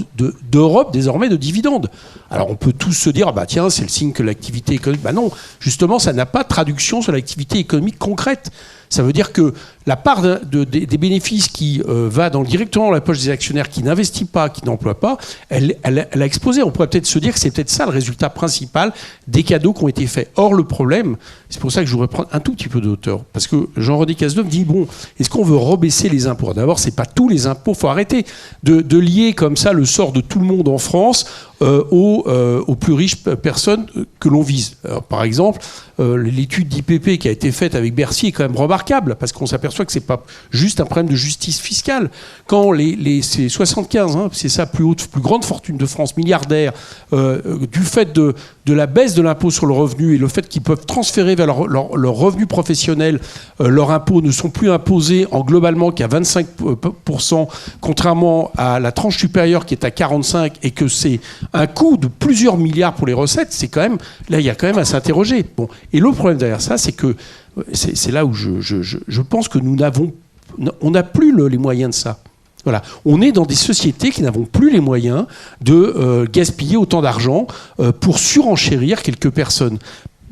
d'Europe désormais de dividendes. Alors on peut tous se dire, bah tiens, c'est le signe que l'activité économique... Bah non, justement, ça n'a pas de traduction sur l'activité économique concrète. Ça veut dire que la part des bénéfices qui va directement dans la poche des actionnaires qui n'investit pas, qui n'emploie pas, elle a explosé. On pourrait peut-être se dire que c'est peut-être ça le résultat principal des cadeaux qui ont été faits. Or, le problème, c'est pour ça que je voudrais prendre un tout petit peu de hauteur. Parce que Jean-René Cazeneuve dit, bon, est-ce qu'on veut rebaisser les impôts ? D'abord, c'est pas tous les impôts. Il faut arrêter de lier comme ça le sort de tout le monde en France aux plus riches personnes que l'on vise. Alors, par exemple, l'étude d'IPP qui a été faite avec Bercy est quand même remarquable, parce qu'on s'aperçoit que c'est pas juste un problème de justice fiscale. Quand c'est 75, c'est ça, plus grande fortune de France, milliardaires, du fait de la baisse de l'impôt sur le revenu et le fait qu'ils peuvent transférer vers leur revenu professionnel, leurs impôts ne sont plus imposés globalement qu'à 25%, contrairement à la tranche supérieure qui est à 45%, et que c'est un coût de plusieurs milliards pour les recettes, c'est quand même, là il y a quand même à s'interroger. Bon. Et le problème derrière ça, c'est que c'est là où je pense que on n'a plus les moyens de ça. Voilà. On est dans des sociétés qui n'avons plus les moyens de gaspiller autant d'argent pour surenchérir quelques personnes.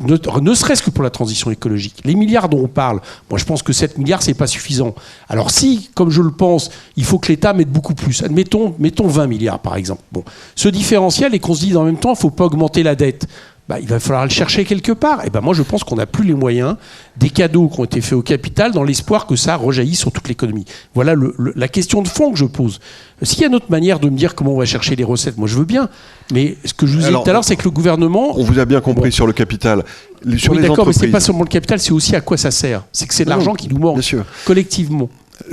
Ne serait-ce que pour la transition écologique. Les milliards dont on parle, moi je pense que 7 milliards, c'est pas suffisant. Alors si, comme je le pense, il faut que l'État mette beaucoup plus, mettons 20 milliards par exemple. Bon. Ce différentiel, et qu'on se dit en même temps, il ne faut pas augmenter la dette. Bah, il va falloir le chercher quelque part. Et ben moi, je pense qu'on n'a plus les moyens des cadeaux qui ont été faits au capital dans l'espoir que ça rejaillisse sur toute l'économie. Voilà la question de fond que je pose. S'il y a une autre manière de me dire comment on va chercher les recettes, moi je veux bien. Mais ce que je vous ai dit tout à l'heure, c'est que le gouvernement... On vous a bien compris sur le capital. Sur oui, les d'accord, entreprises... mais c'est pas seulement le capital, c'est aussi à quoi ça sert. C'est que c'est de l'argent qui nous manque, collectivement.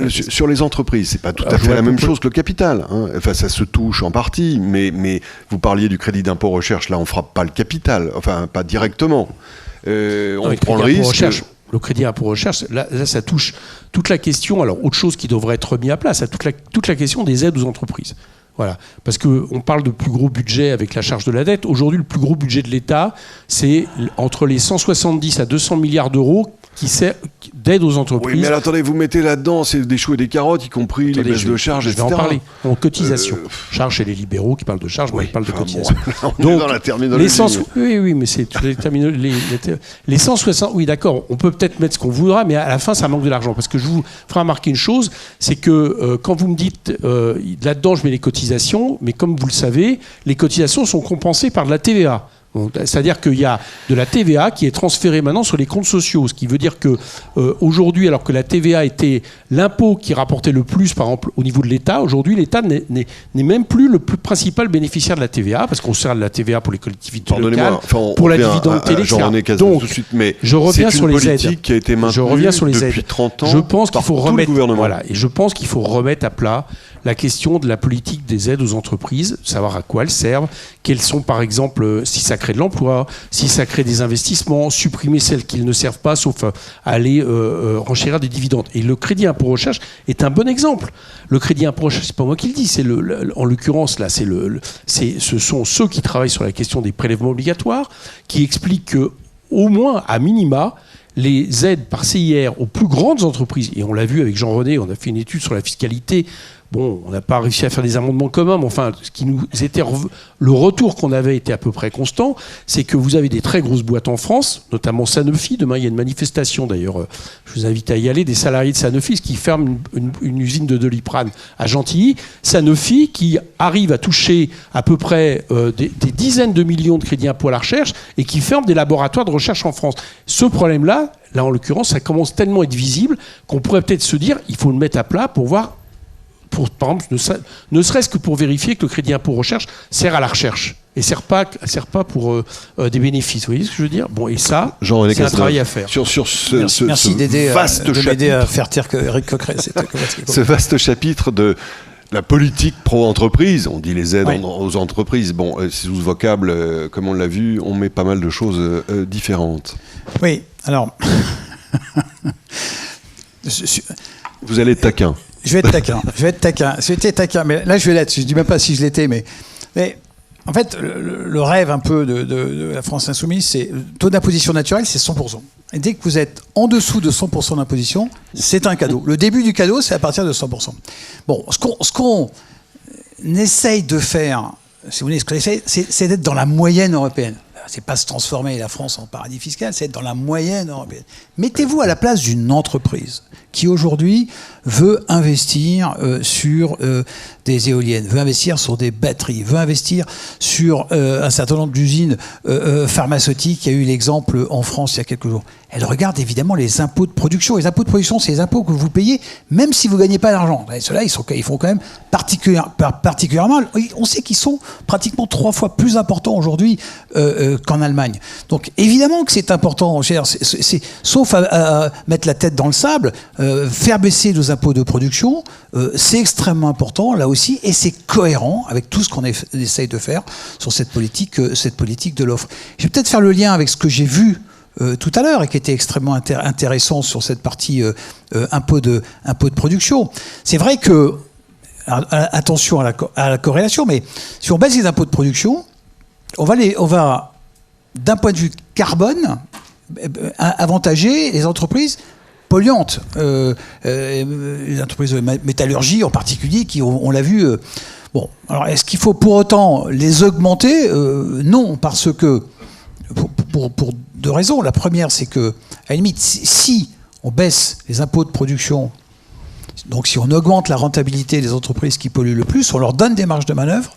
Sur les entreprises, c'est pas tout à fait la même chose que le capital. Enfin, ça se touche en partie, mais vous parliez du crédit d'impôt recherche. Là, on frappe pas le capital, enfin pas directement. On prend le risque. Le crédit impôt recherche, là, ça touche toute la question. Alors, autre chose qui devrait être mis à place, à toute la question des aides aux entreprises. Voilà, parce qu'on parle de plus gros budget avec la charge de la dette. Aujourd'hui, le plus gros budget de l'État, c'est entre les 170 à 200 milliards d'euros qui sert d'aide aux entreprises. Oui, mais alors, attendez, vous mettez là-dedans, c'est des choux et des carottes, y compris les baisses de charges, etc. Je vais en parler. En cotisation. Charge chez les libéraux qui parlent de charges, moi, ils parlent de cotisation. Bon, on est dans la terminologie. Oui, mais c'est les 160... Oui, d'accord, on peut peut-être mettre ce qu'on voudra, mais à la fin, ça manque de l'argent. Parce que je vous ferai remarquer une chose, c'est que quand vous me dites, là-dedans, je mets les cotisations, mais comme vous le savez, les cotisations sont compensées par de la TVA. C'est-à-dire qu'il y a de la TVA qui est transférée maintenant sur les comptes sociaux, ce qui veut dire que aujourd'hui, alors que la TVA était l'impôt qui rapportait le plus, par exemple, au niveau de l'État, aujourd'hui, l'État n'est même plus le plus principal bénéficiaire de la TVA, parce qu'on sert de la TVA pour les collectivités locales, pour la dividende télé, etc. Donc, tout de suite, mais je reviens sur les aides. Qui a été maintenue depuis 30 ans. Je pense qu'il faut remettre, et je pense qu'il faut remettre à plat la question de la politique des aides aux entreprises, savoir à quoi elles servent, quelles sont par exemple, si ça crée de l'emploi, si ça crée des investissements, supprimer celles qui ne servent pas, sauf à aller renchérir des dividendes. Et le crédit impôt recherche est un bon exemple. Le crédit impôt recherche, c'est pas moi qui le dis, c'est en l'occurrence là, ce sont ceux qui travaillent sur la question des prélèvements obligatoires, qui expliquent que au moins à minima, les aides par CIR aux plus grandes entreprises, et on l'a vu avec Jean-René, on a fait une étude sur la fiscalité. Bon, on n'a pas réussi à faire des amendements communs, mais enfin, le retour qu'on avait était à peu près constant. C'est que vous avez des très grosses boîtes en France, notamment Sanofi. Demain, il y a une manifestation, d'ailleurs, je vous invite à y aller, des salariés de Sanofi qui ferment une usine de Doliprane à Gentilly. Sanofi qui arrive à toucher à peu près des dizaines de millions de crédits impôts à la recherche et qui ferme des laboratoires de recherche en France. Ce problème-là, en l'occurrence, ça commence tellement à être visible qu'on pourrait peut-être se dire il faut le mettre à plat pour voir. Par exemple, ne serait-ce que pour vérifier que le crédit impôt recherche sert à la recherche et sert pas pour des bénéfices. Vous voyez ce que je veux dire? Bon, et ça, c'est un travail à faire. Merci d'aider de m'aider à faire taire Éric Coquerel. Ce vaste chapitre de la politique pro-entreprise, on dit les aides aux entreprises. Bon, sous ce vocable, comme on l'a vu, on met pas mal de choses différentes. Oui, alors... Vous allez être taquin. Je vais être taquin. J'étais taquin, mais là je vais l'être. Je ne dis même pas si je l'étais, mais en fait, le rêve un peu de la France insoumise, c'est le taux d'imposition naturelle, c'est 100%. Et dès que vous êtes en dessous de 100% d'imposition, c'est un cadeau. Le début du cadeau, c'est à partir de 100%. Bon, ce qu'on essaye de faire, si vous voulez, ce qu'on essaye, c'est d'être dans la moyenne européenne. C'est pas se transformer la France en paradis fiscal, c'est être dans la moyenne européenne. Mettez-vous à la place d'une entreprise qui aujourd'hui veut investir sur des éoliennes, veut investir sur des batteries, veut investir sur un certain nombre d'usines pharmaceutiques. Il y a eu l'exemple en France il y a quelques jours. Elle regarde évidemment les impôts de production. Les impôts de production, c'est les impôts que vous payez même si vous ne gagnez pas d'argent. Ceux-là, ils font quand même particulièrement... On sait qu'ils sont pratiquement 3 fois plus importants aujourd'hui qu'en Allemagne. Donc évidemment que c'est important. Sauf à mettre la tête dans le sable, faire baisser nos impôts de production, c'est extrêmement important là aussi, et c'est cohérent avec tout ce qu'on essaye de faire sur cette politique de l'offre. Je vais peut-être faire le lien avec ce que j'ai vu tout à l'heure et qui était extrêmement intéressant sur cette partie impôt de production. C'est vrai que, attention à la corrélation, mais si on baisse les impôts de production, on va d'un point de vue carbone, avantager les entreprises polluantes, les entreprises de métallurgie en particulier, qui, on l'a vu... Bon, alors est-ce qu'il faut pour autant les augmenter? Non, parce que, pour 2 raisons. La première, c'est que, à la limite, si on baisse les impôts de production, donc si on augmente la rentabilité des entreprises qui polluent le plus, on leur donne des marges de manœuvre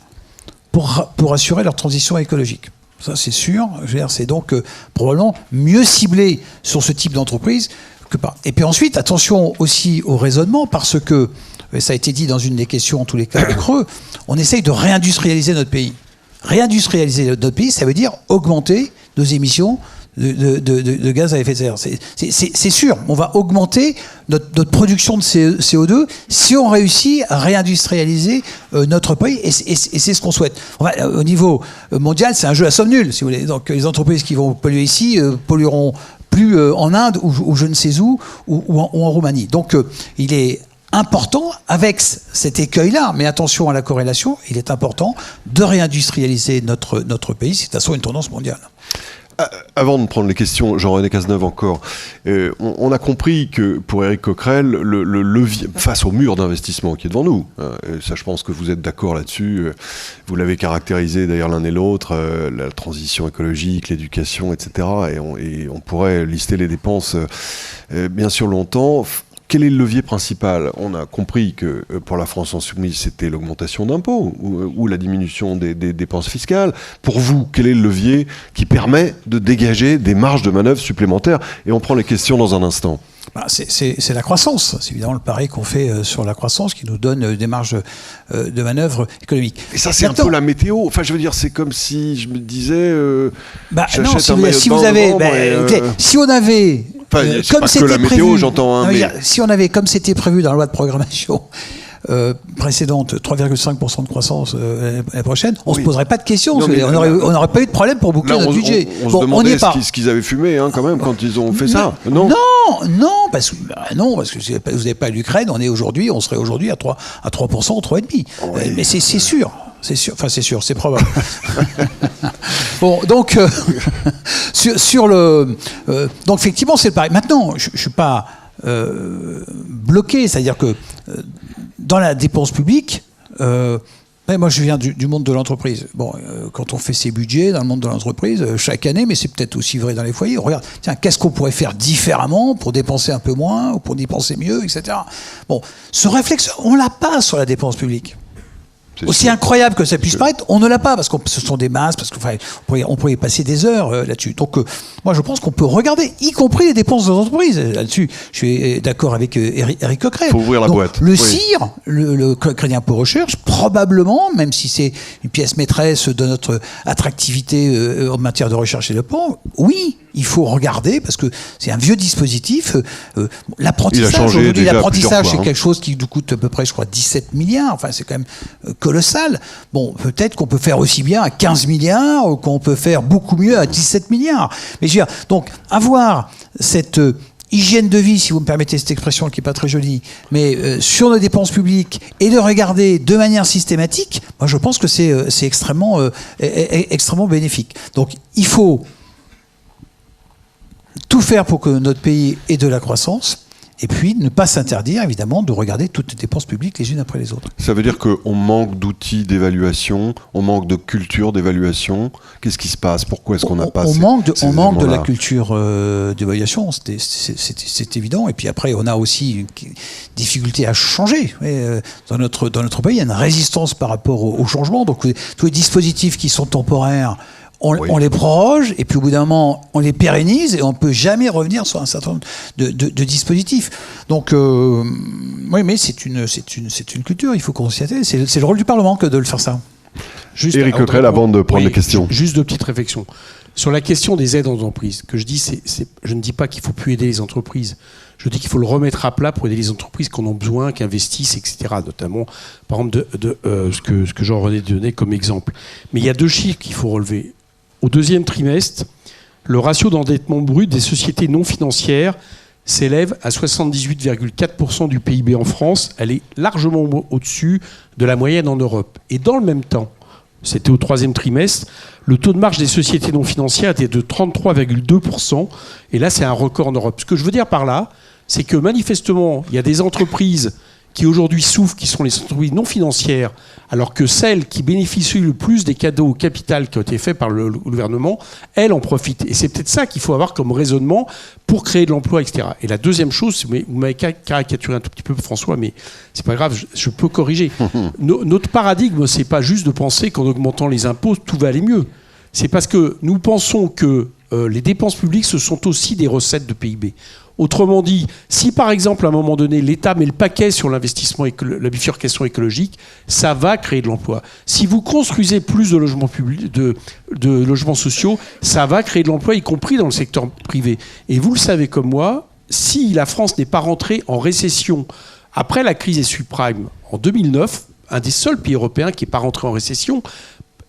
pour assurer leur transition écologique. Ça, c'est sûr. C'est donc probablement mieux ciblé sur ce type d'entreprise que pas. Et puis ensuite, attention aussi au raisonnement, parce que, ça a été dit dans une des questions, en tous les cas, de Creux, on essaye de réindustrialiser notre pays. Réindustrialiser notre pays, ça veut dire augmenter nos émissions de gaz à effet de serre. C'est sûr, on va augmenter notre production de CO2 si on réussit à réindustrialiser notre pays, et c'est ce qu'on souhaite. Au niveau mondial, c'est un jeu à somme nulle, si vous voulez. Donc les entreprises qui vont polluer ici pollueront plus en Inde ou je ne sais où, ou en Roumanie. Donc il est important, avec cet écueil-là, mais attention à la corrélation, il est important de réindustrialiser notre pays. C'est de toute façon une tendance mondiale. Avant de prendre les questions, Jean-René Cazeneuve encore, on a compris que pour Éric Coquerel, le levier, face au mur d'investissement qui est devant nous, ça je pense que vous êtes d'accord là-dessus, vous l'avez caractérisé d'ailleurs l'un et l'autre, la transition écologique, l'éducation, etc. Et on pourrait lister les dépenses bien sûr longtemps. Quel est le levier principal? On a compris que pour la France insoumise, c'était l'augmentation d'impôts ou la diminution des dépenses fiscales. Pour vous, quel est le levier qui permet de dégager des marges de manœuvre supplémentaires? Et on prend les questions dans un instant. C'est la croissance. C'est évidemment le pari qu'on fait sur la croissance qui nous donne des marges de manœuvre économiques. Et ça, c'est un peu la météo. Enfin, je veux dire, c'est comme si je me disais... non, si on avait... comme c'était la météo, prévu, j'entends. Si on avait, comme c'était prévu dans la loi de programmation précédente, 3,5% de croissance l'année prochaine, on ne se poserait pas de questions. On n'aurait pas eu de problème pour boucler notre budget. On se demandait ce qu'ils avaient fumé quand même quand ils ont fait ça. Non, parce que vous n'avez pas l'Ukraine. On serait aujourd'hui à 3%, 3,5%. Oui. Mais c'est sûr. C'est sûr, enfin c'est sûr, c'est probable. Bon, donc donc effectivement c'est pareil. Maintenant, je suis pas bloqué, c'est-à-dire que dans la dépense publique, moi je viens du monde de l'entreprise. Bon, quand on fait ses budgets dans le monde de l'entreprise, chaque année, mais c'est peut-être aussi vrai dans les foyers, on regarde, tiens, qu'est-ce qu'on pourrait faire différemment pour dépenser un peu moins ou pour dépenser mieux, etc. Bon, ce réflexe, on l'a pas sur la dépense publique. Aussi incroyable que ça puisse paraître, on ne l'a pas, parce que ce sont des masses, parce qu'on pourrait y passer des heures là-dessus. Donc, moi, je pense qu'on peut regarder, y compris les dépenses de l'entreprise. Là-dessus, je suis d'accord avec Éric Coquerel. Il faut ouvrir la boîte. Le CIR, le Crédit Impôt Recherche, probablement, même si c'est une pièce maîtresse de notre attractivité en matière de recherche et développement, oui, il faut regarder, parce que c'est un vieux dispositif. L'apprentissage, aujourd'hui, l'apprentissage, c'est quelque chose qui nous coûte à peu près, je crois, 17 milliards. Enfin, c'est quand même colossal. Bon, peut-être qu'on peut faire aussi bien à 15 milliards, ou qu'on peut faire beaucoup mieux à 17 milliards. Mais je veux dire, donc, avoir cette hygiène de vie, si vous me permettez cette expression qui n'est pas très jolie, mais sur nos dépenses publiques, et de regarder de manière systématique, moi, je pense que c'est extrêmement bénéfique. Donc, il faut tout faire pour que notre pays ait de la croissance, et puis ne pas s'interdire, évidemment, de regarder toutes les dépenses publiques les unes après les autres. Ça veut dire qu'on manque d'outils d'évaluation, on manque de culture d'évaluation. Qu'est-ce qui se passe? Pourquoi est-ce qu'on n'a pas on manque de la culture d'évaluation, c'est évident. Et puis après, on a aussi une difficulté à changer. Dans notre pays, il y a une résistance par rapport au changement. Donc tous les dispositifs qui sont temporaires, on les proroge, et puis au bout d'un moment, on les pérennise, et on ne peut jamais revenir sur un certain nombre de dispositifs. Donc, oui, mais c'est une culture, il faut qu'on s'y attelle. C'est le rôle du Parlement que de le faire ça. Éric Coquerel, avant de prendre les questions. Juste deux petites réflexions. Sur la question des aides aux entreprises, que je dis, je ne dis pas qu'il ne faut plus aider les entreprises. Je dis qu'il faut le remettre à plat pour aider les entreprises qui en ont besoin, qui investissent, etc. Notamment, par exemple, ce que Jean-René donnait comme exemple. Mais il y a deux chiffres qu'il faut relever. Au deuxième trimestre, le ratio d'endettement brut des sociétés non financières s'élève à 78,4% du PIB en France. Elle est largement au-dessus de la moyenne en Europe. Et dans le même temps, c'était au troisième trimestre, le taux de marge des sociétés non financières était de 33,2%. Et là, c'est un record en Europe. Ce que je veux dire par là, c'est que manifestement, il y a des entreprises qui aujourd'hui souffrent, qui sont les entreprises non financières, alors que celles qui bénéficient le plus des cadeaux au capital qui ont été faits par le gouvernement, elles en profitent. Et c'est peut-être ça qu'il faut avoir comme raisonnement pour créer de l'emploi, etc. Et la deuxième chose, vous m'avez caricaturé un tout petit peu, François, mais c'est pas grave, je peux corriger. Notre paradigme, c'est pas juste de penser qu'en augmentant les impôts, tout va aller mieux. C'est parce que nous pensons que les dépenses publiques, ce sont aussi des recettes de PIB. Autrement dit, si par exemple à un moment donné l'État met le paquet sur l'investissement et la bifurcation écologique, ça va créer de l'emploi. Si vous construisez plus de logements publics, de logements sociaux, ça va créer de l'emploi, y compris dans le secteur privé. Et vous le savez comme moi, si la France n'est pas rentrée en récession après la crise des subprimes en 2009, un des seuls pays européens qui n'est pas rentré en récession,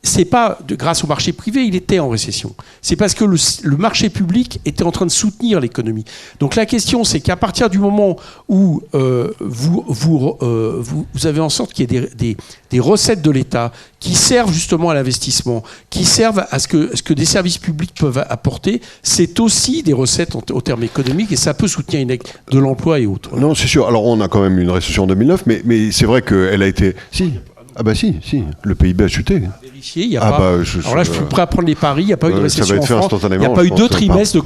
c'est pas grâce au marché privé, il était en récession. C'est parce que le marché public était en train de soutenir l'économie. Donc la question, c'est qu'à partir du moment où vous avez en sorte qu'il y ait des recettes de l'État qui servent justement à l'investissement, qui servent à ce que des services publics peuvent apporter, c'est aussi des recettes au terme économique, et ça peut soutenir de l'emploi et autres. Non, c'est sûr. Alors on a quand même une récession en 2009, mais c'est vrai qu'elle a été... Si. Ah bah si, le PIB a chuté. Vérifier, il y a pas. Alors là, je suis prêt à prendre les paris. Il n'y a pas eu de récession en France. Il n'y a pas eu deux trimestres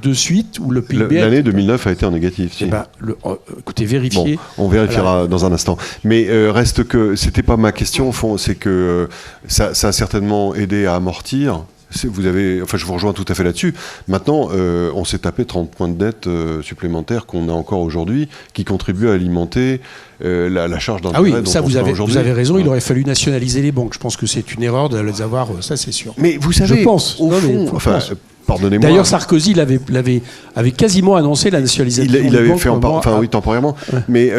de suite où le PIB. L'année 2009 a été en négatif. Si. Écoutez, vérifiez. Bon, on vérifiera dans un instant. Mais reste que c'était pas ma question au fond, c'est que ça a certainement aidé à amortir. Je vous rejoins tout à fait là-dessus. Maintenant, on s'est tapé 30 points de dette supplémentaires qu'on a encore aujourd'hui, qui contribuent à alimenter la charge d'intérêt. Ah oui, ça vous avez raison, il aurait fallu nationaliser les banques. Je pense que c'est une erreur de les avoir, ça c'est sûr. Mais vous savez, je pense. Au fond, pardonnez-moi. D'ailleurs, Sarkozy avait quasiment annoncé la nationalisation des banques. Il avait fait oui, temporairement. Ouais. Mais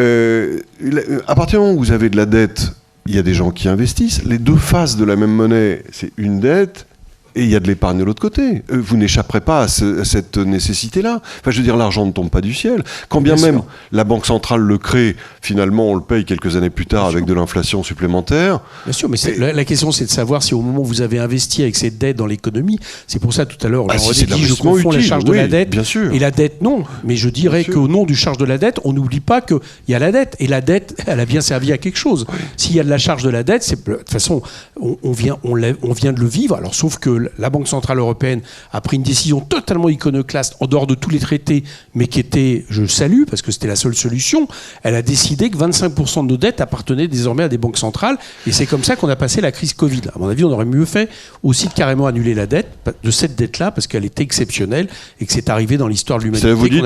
à partir du moment où vous avez de la dette, il y a des gens qui investissent. Les deux faces de la même monnaie, c'est une dette Et il y a de l'épargne de l'autre côté. Vous n'échapperez pas à cette nécessité-là. Enfin, je veux dire, l'argent ne tombe pas du ciel. Quand bien même la Banque centrale le crée, finalement, on le paye quelques années plus tard avec de l'inflation supplémentaire. Bien sûr, mais la question, c'est de savoir si au moment où vous avez investi avec cette dette dans l'économie, c'est pour ça tout à l'heure, si je confonds la charge de la dette bien sûr. Et la dette, non. Mais je dirais qu'au nom du charge de la dette, on n'oublie pas qu'il y a la dette. Et la dette, elle a bien servi à quelque chose. Oui. S'il y a de la charge de la dette, de toute façon, on vient de le vivre. Alors, sauf que la Banque centrale européenne a pris une décision totalement iconoclaste, en dehors de tous les traités, mais qui était, je salue, parce que c'était la seule solution. Elle a décidé que 25% de nos dettes appartenaient désormais à des banques centrales. Et c'est comme ça qu'on a passé la crise Covid. À mon avis, on aurait mieux fait aussi de carrément annuler la dette, de cette dette-là, parce qu'elle était exceptionnelle et que c'est arrivé dans l'histoire de l'humanité. Vous dites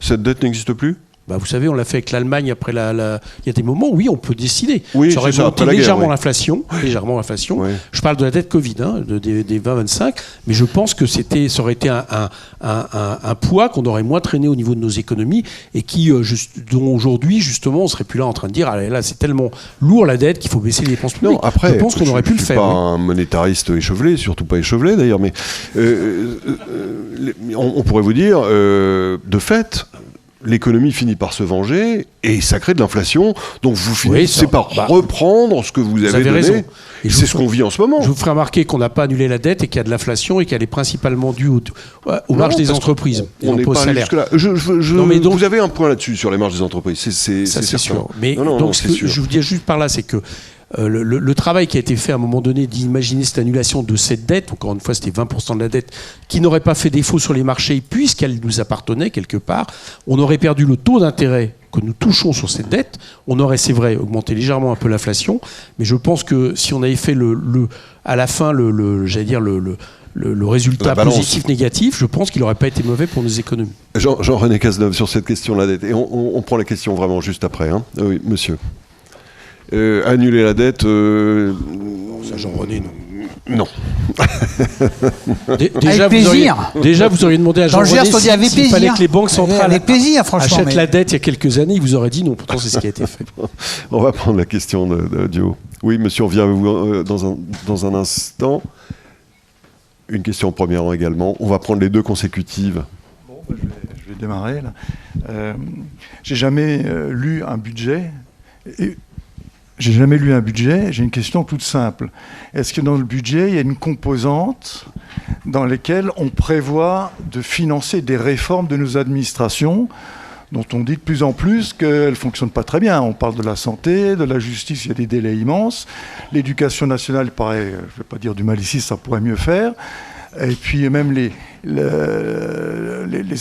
cette dette n'existe plus ? Vous savez, on l'a fait avec l'Allemagne après il y a des moments où, oui, on peut décider. Oui, ça aurait monté légèrement l'inflation. Oui. Je parle de la dette Covid, des 20-25, mais je pense que ça aurait été un poids qu'on aurait moins traîné au niveau de nos économies et dont aujourd'hui, justement, on serait plus là en train de dire, là, c'est tellement lourd la dette qu'il faut baisser les dépenses publiques. Non, après, je pense qu'on aurait pu le faire. Je ne suis pas un monétariste échevelé, surtout pas échevelé d'ailleurs, mais on pourrait vous dire, de fait, l'économie finit par se venger et ça crée de l'inflation. Donc vous finissez par reprendre ce que vous avez donné. Raison. Et c'est ce qu'on vit en ce moment. Je vous ferai remarquer qu'on n'a pas annulé la dette et qu'il y a de l'inflation et qu'elle est principalement due aux marges des entreprises. On n'est pas allé jusque-là. Vous avez un point là-dessus sur les marges des entreprises. C'est sûr. Mais donc, ce que je vous dis juste par là, c'est que le travail qui a été fait à un moment donné d'imaginer cette annulation de cette dette, encore une fois c'était 20% de la dette, qui n'aurait pas fait défaut sur les marchés puisqu'elle nous appartenait quelque part, on aurait perdu le taux d'intérêt que nous touchons sur cette dette, on aurait, c'est vrai, augmenté légèrement un peu l'inflation, mais je pense que si on avait fait à la fin le résultat positif-négatif, je pense qu'il n'aurait pas été mauvais pour nos économies. Jean-René Cazeneuve, sur cette question de la dette, et on prend la question vraiment juste après. Hein. Oui, monsieur. Annuler la dette... Ça, Jean-René, non. Déjà, vous auriez demandé à Jean-René s'il fallait que les banques centrales achètent la dette il y a quelques années, il vous aurait dit non. Pourtant, c'est ce qui a été fait. On va prendre la question de Dio. Oui, monsieur, on vient à vous dans un instant. Une question en premier rang également. On va prendre les deux consécutives. Bon, je vais démarrer, là. J'ai jamais lu un budget... J'ai jamais lu un budget, j'ai une question toute simple. Est-ce que dans le budget, il y a une composante dans laquelle on prévoit de financer des réformes de nos administrations dont on dit de plus en plus qu'elles ne fonctionnent pas très bien. On parle de la santé, de la justice, il y a des délais immenses. L'éducation nationale, il paraît, je ne vais pas dire du mal ici, ça pourrait mieux faire. Et puis même les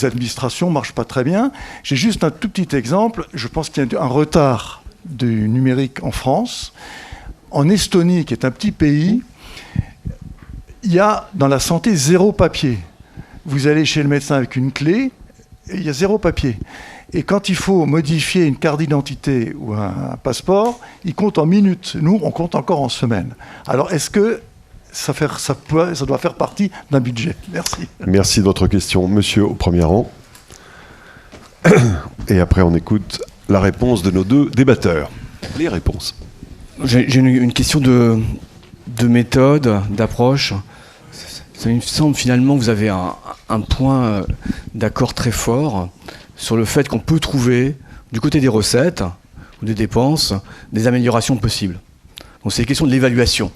administrations ne marchent pas très bien. J'ai juste un tout petit exemple. Je pense qu'il y a un retard du numérique en France. En Estonie, qui est un petit pays, il y a dans la santé 0 papier. Vous allez chez le médecin avec une clé, et il y a 0 papier. Et quand il faut modifier une carte d'identité ou un passeport, il compte en minutes. Nous, on compte encore en semaines. Alors, est-ce que ça doit faire partie d'un budget? Merci. Merci de votre question. Monsieur, au premier rang. Et après, on écoute la réponse de nos deux débatteurs. Les réponses. J'ai une question de méthode, d'approche. Ça me semble finalement que vous avez un point d'accord très fort sur le fait qu'on peut trouver, du côté des recettes ou des dépenses, des améliorations possibles. Donc c'est la question de l'évaluation.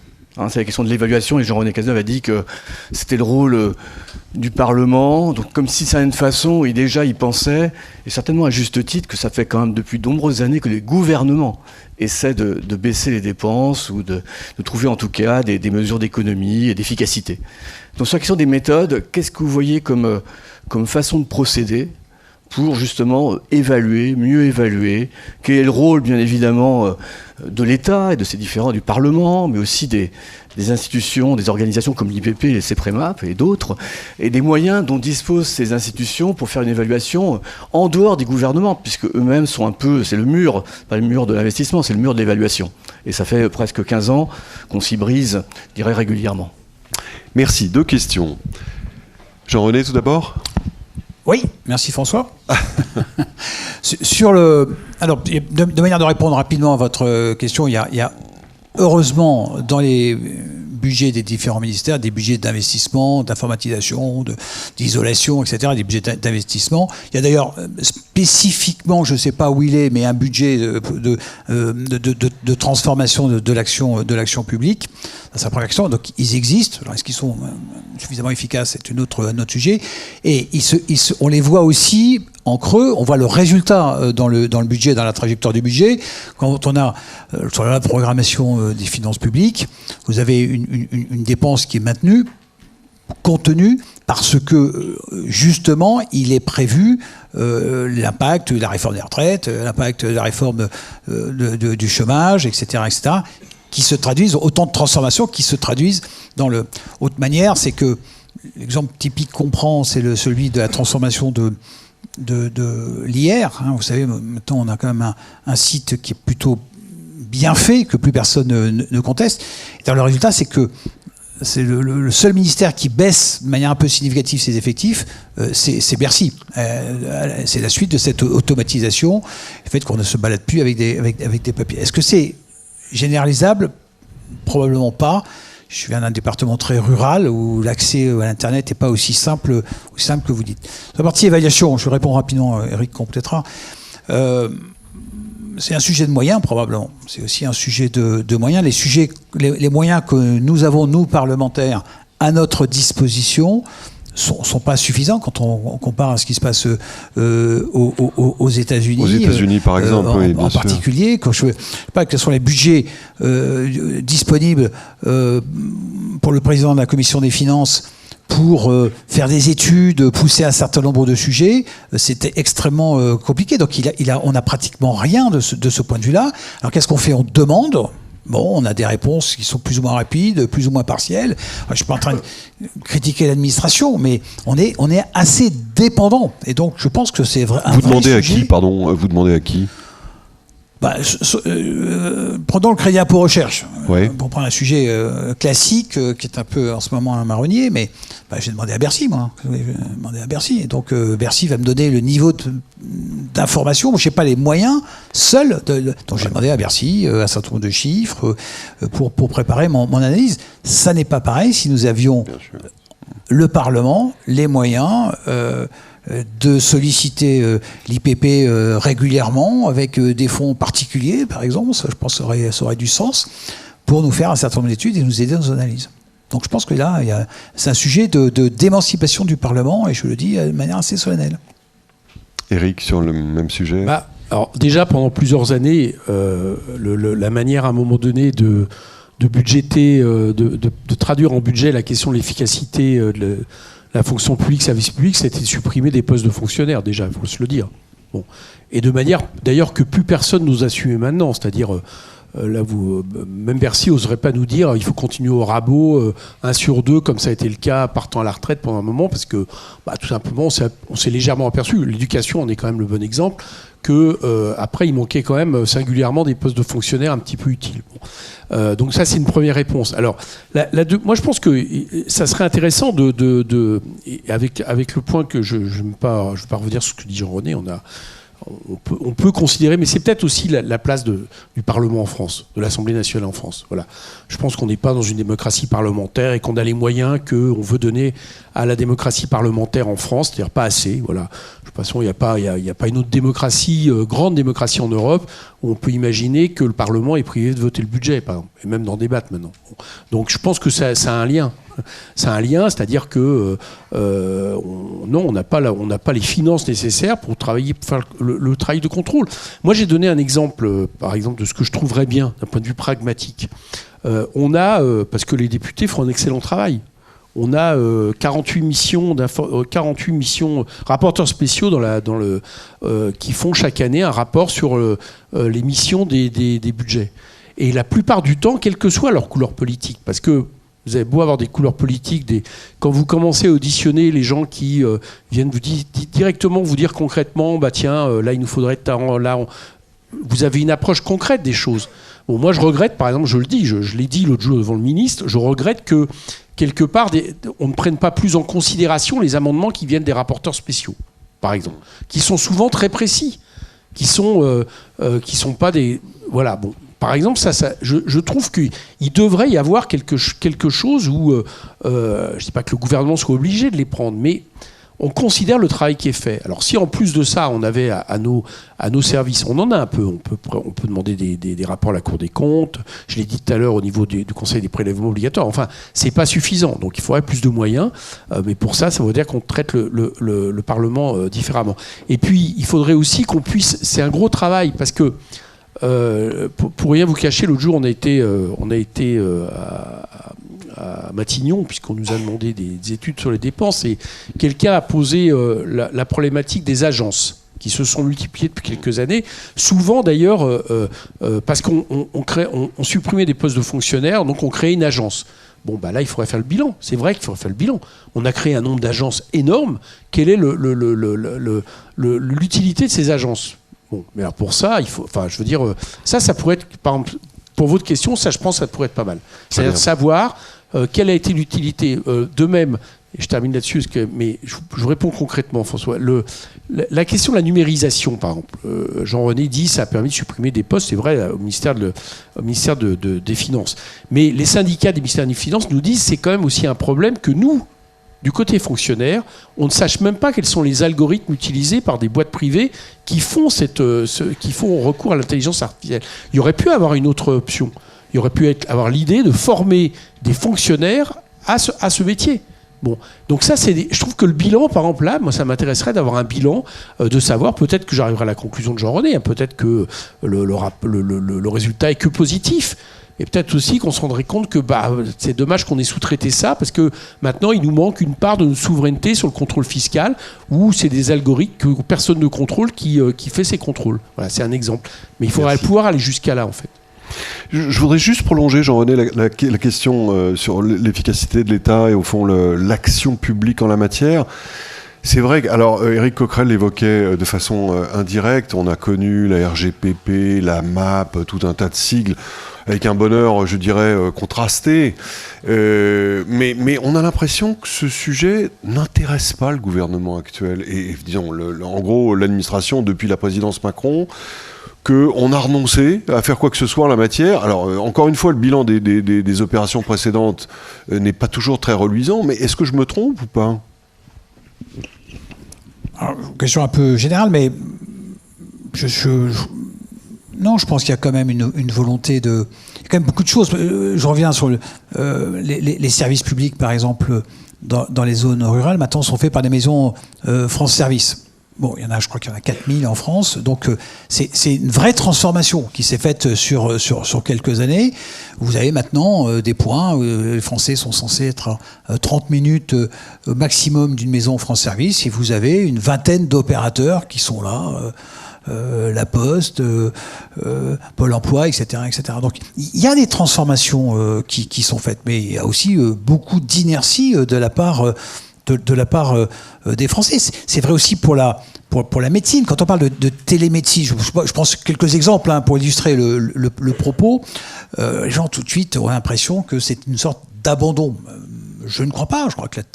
C'est la question de l'évaluation, et Jean-René Cazeneuve a dit que c'était le rôle du Parlement, donc comme si, d'une certaine façon, il pensait, et certainement à juste titre, que ça fait quand même depuis de nombreuses années que les gouvernements essaient de baisser les dépenses ou de trouver en tout cas des mesures d'économie et d'efficacité. Donc sur la question des méthodes, qu'est-ce que vous voyez comme façon de procéder pour justement mieux évaluer, quel est le rôle bien évidemment de l'État et de ses différents, du Parlement, mais aussi des institutions, des organisations comme l'IPP, les CEPREMAP et d'autres, et des moyens dont disposent ces institutions pour faire une évaluation en dehors des gouvernements, puisque eux-mêmes sont un peu, c'est le mur, pas le mur de l'investissement, c'est le mur de l'évaluation. Et ça fait presque 15 ans qu'on s'y brise, je dirais régulièrement. Merci. 2 questions. Jean-René, tout d'abord. Oui, merci François. Alors, de manière de répondre rapidement à votre question, il y a heureusement, dans les budgets des différents ministères, des budgets d'investissement, d'informatisation, d'isolation, etc., des budgets d'investissement. Il y a d'ailleurs spécifiquement, je ne sais pas où il est, mais un budget de transformation de l'action publique. C'est la première question. Donc ils existent. Alors, est-ce qu'ils sont suffisamment efficaces? C'est un autre sujet. Et on les voit aussi en creux. On voit le résultat dans le budget, dans la trajectoire du budget. Quand on a sur la programmation des finances publiques, vous avez une dépense qui est maintenue, contenue, parce que justement, il est prévu l'impact de la réforme des retraites, l'impact de la réforme du chômage, etc., qui se traduisent, autant de transformations qui se traduisent dans le... Autre manière, c'est que l'exemple typique qu'on prend, c'est celui de la transformation de l'IR. Vous savez, maintenant, on a quand même un site qui est plutôt bien fait, que plus personne ne conteste. Et le résultat, c'est que c'est le seul ministère qui baisse de manière un peu significative ses effectifs, c'est Bercy. C'est la suite de cette automatisation, le fait qu'on ne se balade plus avec des papiers. Est-ce que c'est généralisable? Probablement pas. Je viens d'un département très rural où l'accès à l'Internet n'est pas aussi simple que vous dites. Sur la partie évaluation, je réponds rapidement, Eric complétera. C'est un sujet de moyens, probablement. C'est aussi un sujet de moyens. Les moyens que nous avons, nous, parlementaires, à notre disposition, sont pas suffisants quand on compare à ce qui se passe aux États-Unis. Aux États-Unis, par exemple, oui, bien en sûr. particulier, quand je ne sais pas quels sont les budgets disponibles pour le président de la Commission des finances pour faire des études, pousser un certain nombre de sujets, c'était extrêmement compliqué. Donc on n'a pratiquement rien de ce point de vue-là. Alors qu'est-ce qu'on fait? On demande. Bon, on a des réponses qui sont plus ou moins rapides, plus ou moins partielles. Je ne suis pas en train de critiquer l'administration, mais on est assez dépendant. Et donc, je pense que c'est vrai. Vous demandez à qui, pardon? Vous demandez à qui? Prenons le crédit impôt recherche. Oui. Pour prendre un sujet classique, qui est un peu en ce moment un marronnier, mais j'ai demandé à Bercy, moi. J'ai demandé à Bercy. Et donc, Bercy va me donner le niveau d'information. Je ne sais pas les moyens seuls. Donc, j'ai demandé à Bercy un certain nombre de chiffres pour préparer mon analyse. Ça n'est pas pareil si nous avions le Parlement, les moyens de solliciter l'IPP régulièrement avec des fonds particuliers, par exemple. Ça, je pense que ça aurait du sens pour nous faire un certain nombre d'études et nous aider dans nos analyses. Donc je pense que là, c'est un sujet d'émancipation du Parlement, et je le dis de manière assez solennelle. Éric, sur le même sujet. Alors déjà, pendant plusieurs années, la manière à un moment donné de budgéter, de traduire en budget la question de l'efficacité de la fonction publique, service public, c'était de supprimer des postes de fonctionnaires, déjà, il faut se le dire. Bon. Et de manière, d'ailleurs, que plus personne n'ose assumer maintenant. C'est-à-dire, là, même Bercy n'oserait pas nous dire il faut continuer au rabot, 1 sur 2, comme ça a été le cas, partant à la retraite pendant un moment, parce que, tout simplement, on s'est légèrement aperçu. L'éducation en est quand même le bon exemple, que après, il manquait quand même singulièrement des postes de fonctionnaires un petit peu utiles. Bon. Donc ça, c'est une première réponse. Alors, moi, je pense que ça serait intéressant avec le point que je ne vais pas revenir sur ce que dit Jean-René, on peut considérer, mais c'est peut-être aussi la place du Parlement en France, de l'Assemblée nationale en France. Voilà. Je pense qu'on n'est pas dans une démocratie parlementaire et qu'on a les moyens qu'on veut donner à la démocratie parlementaire en France, c'est-à-dire pas assez. Voilà. De toute façon, il n'y a pas une autre démocratie, grande démocratie en Europe, où on peut imaginer que le Parlement est privé de voter le budget, par exemple, et même d'en débattre maintenant. Donc je pense que ça a un lien. C'est un lien, c'est-à-dire que on n'a pas les finances nécessaires pour faire le travail de contrôle. Moi, j'ai donné un exemple, par exemple, de ce que je trouverais bien d'un point de vue pragmatique. Parce que les députés font un excellent travail. On a 48 missions rapporteurs spéciaux qui font chaque année un rapport sur les missions des budgets. Et la plupart du temps, quelle que soit leur couleur politique, parce que vous avez beau avoir des couleurs politiques, quand vous commencez à auditionner les gens qui viennent directement vous dire concrètement, là il nous faudrait vous avez une approche concrète des choses. Bon, moi je regrette, par exemple, je le dis, je l'ai dit l'autre jour devant le ministre, je regrette que quelque part on ne prenne pas plus en considération les amendements qui viennent des rapporteurs spéciaux, par exemple, qui sont souvent très précis, qui sont pas des... Voilà, bon. par exemple, je trouve qu'il devrait y avoir quelque chose où, je ne dis pas que le gouvernement soit obligé de les prendre, mais on considère le travail qui est fait. Alors si en plus de ça, on avait à nos services, on en a un peu, on peut demander des rapports à la Cour des comptes, je l'ai dit tout à l'heure au niveau du Conseil des prélèvements obligatoires, enfin, c'est pas suffisant, donc il faudrait plus de moyens, mais pour ça veut dire qu'on traite le Parlement différemment. Et puis, il faudrait aussi qu'on puisse, c'est un gros travail, parce que, pour rien vous cacher, l'autre jour, on a été à Matignon, puisqu'on nous a demandé des études sur les dépenses, et quelqu'un a posé la problématique des agences qui se sont multipliées depuis quelques années, souvent d'ailleurs parce qu'on supprimait des postes de fonctionnaires, donc on créait une agence. Bon, bah là, il faudrait faire le bilan. C'est vrai qu'il faudrait faire le bilan. On a créé un nombre d'agences énorme. Quelle est l'utilité de ces agences ? Bon, mais alors pour ça, il faut, enfin, je veux dire, ça pourrait être, par exemple, pour votre question, ça, je pense, ça pourrait être pas mal. C'est-à-dire de savoir quelle a été l'utilité. De même, et je termine là-dessus, mais je vous réponds concrètement, François. La question de la numérisation, par exemple, Jean-René dit ça a permis de supprimer des postes, c'est vrai, au ministère des Finances. Mais les syndicats des ministères des Finances nous disent c'est quand même aussi un problème que nous, du côté fonctionnaire, on ne sache même pas quels sont les algorithmes utilisés par des boîtes privées qui font recours à l'intelligence artificielle. Il y aurait pu avoir une autre option. Il y aurait pu avoir l'idée de former des fonctionnaires à ce métier. Bon, donc ça, je trouve que le bilan, par exemple, là, moi, ça m'intéresserait d'avoir un bilan, de savoir, peut-être que j'arriverai à la conclusion de Jean-René, peut-être que le résultat est que positif. Et peut-être aussi qu'on se rendrait compte que c'est dommage qu'on ait sous-traité ça, parce que maintenant, il nous manque une part de notre souveraineté sur le contrôle fiscal, où c'est des algorithmes que personne ne contrôle qui fait ces contrôles. Voilà, c'est un exemple. Mais il faudrait pouvoir aller jusqu'à là, en fait. Je voudrais juste prolonger, Jean-René, la question sur l'efficacité de l'État et au fond l'action publique en la matière. C'est vrai que, alors Éric Coquerel l'évoquait de façon indirecte, on a connu la RGPP, la MAP, tout un tas de sigles, avec un bonheur, je dirais, contrasté. Mais on a l'impression que ce sujet n'intéresse pas le gouvernement actuel. Et disons, en gros, l'administration, depuis la présidence Macron, qu'on a renoncé à faire quoi que ce soit en la matière. Alors, encore une fois, le bilan des opérations précédentes n'est pas toujours très reluisant, mais est-ce que je me trompe ou pas ? Alors, question un peu générale, mais non, je pense qu'il y a quand même une volonté de... Il y a quand même beaucoup de choses. Je reviens sur les services publics, par exemple, dans les zones rurales, maintenant sont faits par des maisons France Service. Bon, il y en a, je crois qu'il y en a 4000 en France. Donc, c'est une vraie transformation qui s'est faite sur quelques années. Vous avez maintenant des points où les Français sont censés être à 30 minutes au maximum d'une maison France Service. Et vous avez une vingtaine d'opérateurs qui sont là. La Poste, Pôle emploi, etc., etc. Donc, il y a des transformations qui sont faites. Mais il y a aussi beaucoup d'inertie de la part... De la part des Français. C'est vrai aussi pour la médecine. Quand on parle de télémédecine, je pense quelques exemples pour illustrer le propos. Les gens tout de suite auraient l'impression que c'est une sorte d'abandon. Je ne crois pas. Je crois que les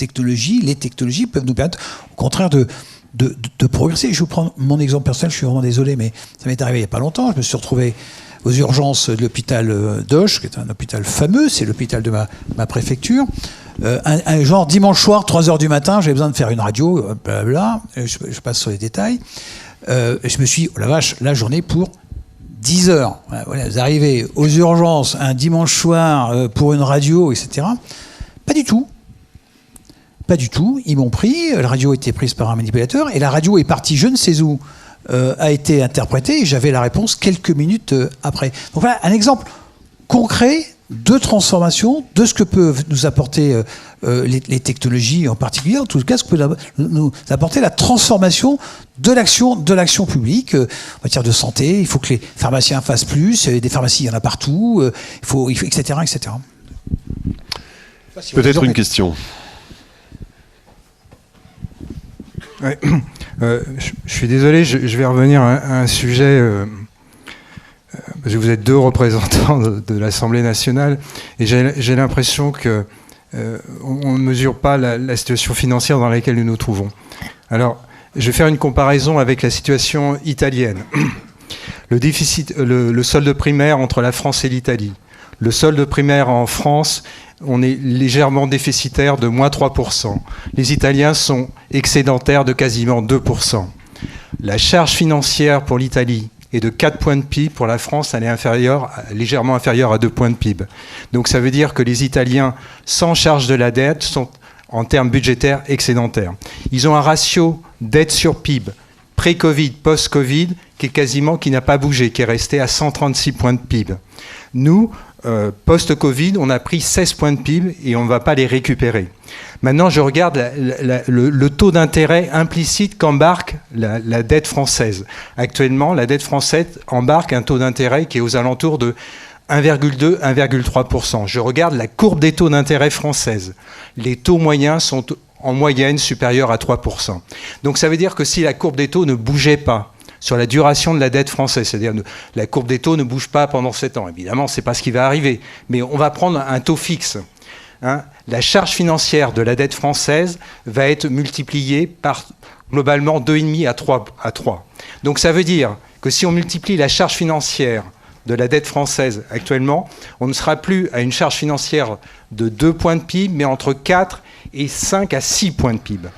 technologies peuvent nous permettre, au contraire, de progresser. Je vous prends mon exemple personnel. Je suis vraiment désolé, mais ça m'est arrivé il n'y a pas longtemps. Je me suis retrouvé aux urgences de l'hôpital d'Auch, qui est un hôpital fameux, c'est l'hôpital de ma préfecture. Un genre dimanche soir, 3h du matin, j'avais besoin de faire une radio, blablabla, je passe sur les détails. Je me suis dit, oh la vache, la journée pour 10 heures. Voilà, vous arrivez aux urgences un dimanche soir pour une radio, etc. Pas du tout. Pas du tout. Ils m'ont pris, la radio a été prise par un manipulateur, et la radio est partie je ne sais où, a été interprétée, et j'avais la réponse quelques minutes après. Donc voilà, un exemple concret de transformation de ce que peuvent nous apporter les technologies en particulier, en tout cas ce que peut nous apporter la transformation de l'action publique en matière de santé. Il faut que les pharmaciens fassent plus, des pharmacies il y en a partout, il faut etc., etc. Peut-être une question. Ouais. Je suis désolé, je vais revenir à un sujet, parce que vous êtes deux représentants de l'Assemblée nationale, et j'ai l'impression que on ne mesure pas la situation financière dans laquelle nous nous trouvons. Alors, je vais faire une comparaison avec la situation italienne. le solde primaire entre la France et l'Italie. Le solde primaire en France, on est légèrement déficitaire de moins 3%. Les Italiens sont excédentaires de quasiment 2%. La charge financière pour l'Italie est de 4 points de PIB. Pour la France, elle est légèrement inférieure à 2 points de PIB. Donc ça veut dire que les Italiens, sans charge de la dette, sont en termes budgétaires excédentaires. Ils ont un ratio dette sur PIB pré-Covid, post-Covid, qui n'a pas bougé, qui est resté à 136 points de PIB. Nous, post-Covid, on a pris 16 points de PIB et on ne va pas les récupérer. Maintenant, je regarde le taux d'intérêt implicite qu'embarque la dette française. Actuellement, la dette française embarque un taux d'intérêt qui est aux alentours de 1,2, 1,3%. Je regarde la courbe des taux d'intérêt française. Les taux moyens sont en moyenne supérieurs à 3%. Donc ça veut dire que si la courbe des taux ne bougeait pas sur la duration de la dette française, c'est-à-dire la courbe des taux ne bouge pas pendant 7 ans, évidemment, ce n'est pas ce qui va arriver, mais on va prendre un taux fixe. La charge financière de la dette française va être multipliée par globalement 2,5 à 3. Donc ça veut dire que si on multiplie la charge financière de la dette française actuellement, on ne sera plus à une charge financière de 2 points de PIB, mais entre 4 et 5 à 6 points de PIB.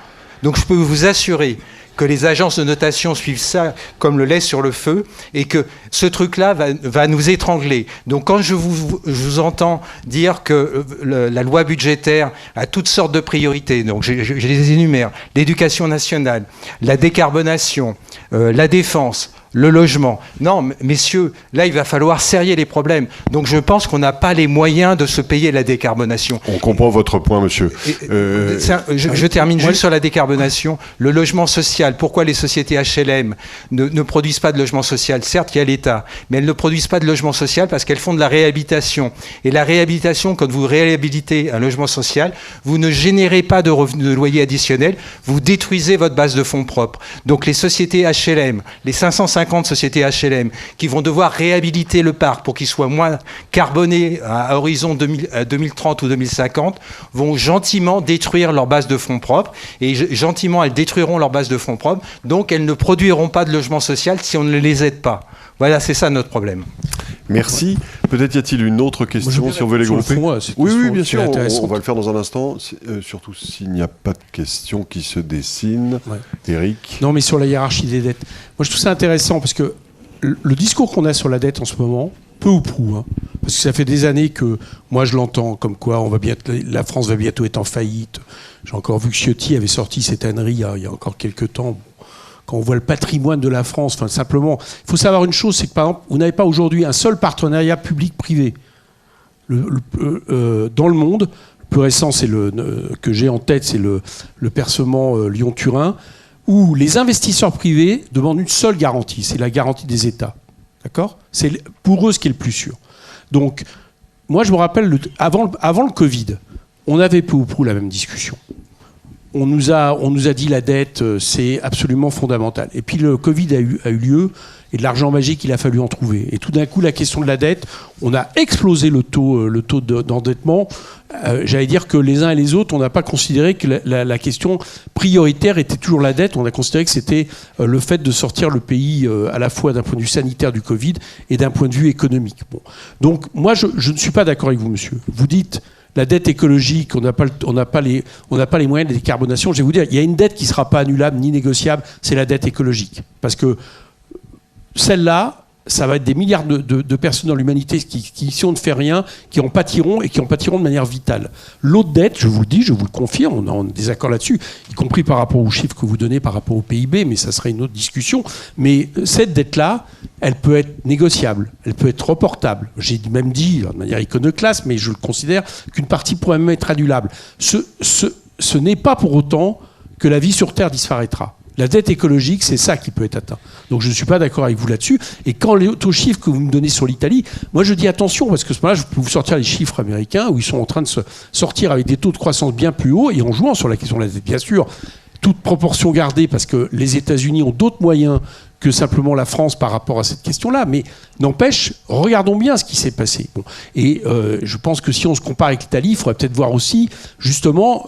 Donc je peux vous assurer que les agences de notation suivent ça comme le lait sur le feu et que ce truc-là va nous étrangler. Donc quand je vous entends dire que la loi budgétaire a toutes sortes de priorités, donc je les énumère, l'éducation nationale, la décarbonation, la défense, le logement. Non, messieurs, là, il va falloir serrer les problèmes. Donc, je pense qu'on n'a pas les moyens de se payer la décarbonation. On comprend votre point, monsieur. Je termine juste sur la décarbonation. Le logement social, pourquoi les sociétés HLM ne produisent pas de logement social? Certes, il y a l'État, mais elles ne produisent pas de logement social parce qu'elles font de la réhabilitation. Et la réhabilitation, quand vous réhabilitez un logement social, vous ne générez pas de revenus de loyer additionnel, vous détruisez votre base de fonds propres. Donc, les sociétés HLM, les 550 sociétés HLM qui vont devoir réhabiliter le parc pour qu'il soit moins carboné à horizon 2030 ou 2050 vont gentiment détruire leur base de fonds propres et gentiment elles détruiront leur base de fonds propres, donc elles ne produiront pas de logement social si on ne les aide pas. Voilà, c'est ça notre problème. Merci. Peut-être y a-t-il une autre question, si on veut les grouper. Oui, bien sûr, on va le faire dans un instant, surtout s'il n'y a pas de questions qui se dessinent. Ouais. Éric? Non, mais sur la hiérarchie des dettes. Moi, je trouve ça intéressant parce que le discours qu'on a sur la dette en ce moment, peu ou prou, parce que ça fait des années que moi je l'entends comme quoi la France va bientôt être en faillite. J'ai encore vu que Ciotti avait sorti cette ânerie il y a encore quelques temps. Quand on voit le patrimoine de la France, enfin simplement, il faut savoir une chose, c'est que par exemple, vous n'avez pas aujourd'hui un seul partenariat public-privé dans le monde. Le plus récent, que j'ai en tête, c'est le percement Lyon-Turin, où les investisseurs privés demandent une seule garantie, c'est la garantie des États. D'accord ? C'est pour eux ce qui est le plus sûr. Donc, moi, je me rappelle, avant le Covid, on avait peu ou prou la même discussion. On nous a dit la dette, c'est absolument fondamental. Et puis le Covid a eu lieu, et de l'argent magique, il a fallu en trouver. Et tout d'un coup, la question de la dette, on a explosé le taux d'endettement. J'allais dire que les uns et les autres, on n'a pas considéré que la question prioritaire était toujours la dette. On a considéré que c'était le fait de sortir le pays à la fois d'un point de vue sanitaire du Covid et d'un point de vue économique. Bon. Donc moi, je ne suis pas d'accord avec vous, monsieur. Vous dites... La dette écologique, on n'a pas les moyens de décarbonation. Je vais vous dire, il y a une dette qui ne sera pas annulable ni négociable, c'est la dette écologique. Parce que celle-là, ça va être des milliards de personnes dans l'humanité qui, si on ne fait rien, qui en pâtiront et qui en pâtiront de manière vitale. L'autre dette, je vous le dis, je vous le confirme, on est désaccord là-dessus, y compris par rapport aux chiffres que vous donnez par rapport au PIB, mais ça serait une autre discussion. Mais cette dette-là, elle peut être négociable, elle peut être reportable. J'ai même dit, de manière iconoclaste, mais je le considère qu'une partie pourrait même être annulable. Ce n'est pas pour autant que la vie sur Terre disparaîtra. La dette écologique, c'est ça qui peut être atteint. Donc je ne suis pas d'accord avec vous là-dessus. Et quand les taux chiffres que vous me donnez sur l'Italie, moi je dis attention, parce que ce moment-là, je peux vous sortir les chiffres américains où ils sont en train de se sortir avec des taux de croissance bien plus hauts et en jouant sur la question de la dette. Bien sûr, toute proportion gardée, parce que les États-Unis ont d'autres moyens que simplement la France par rapport à cette question-là. Mais n'empêche, regardons bien ce qui s'est passé. Bon. Et je pense que si on se compare avec l'Italie, il faudrait peut-être voir aussi, justement,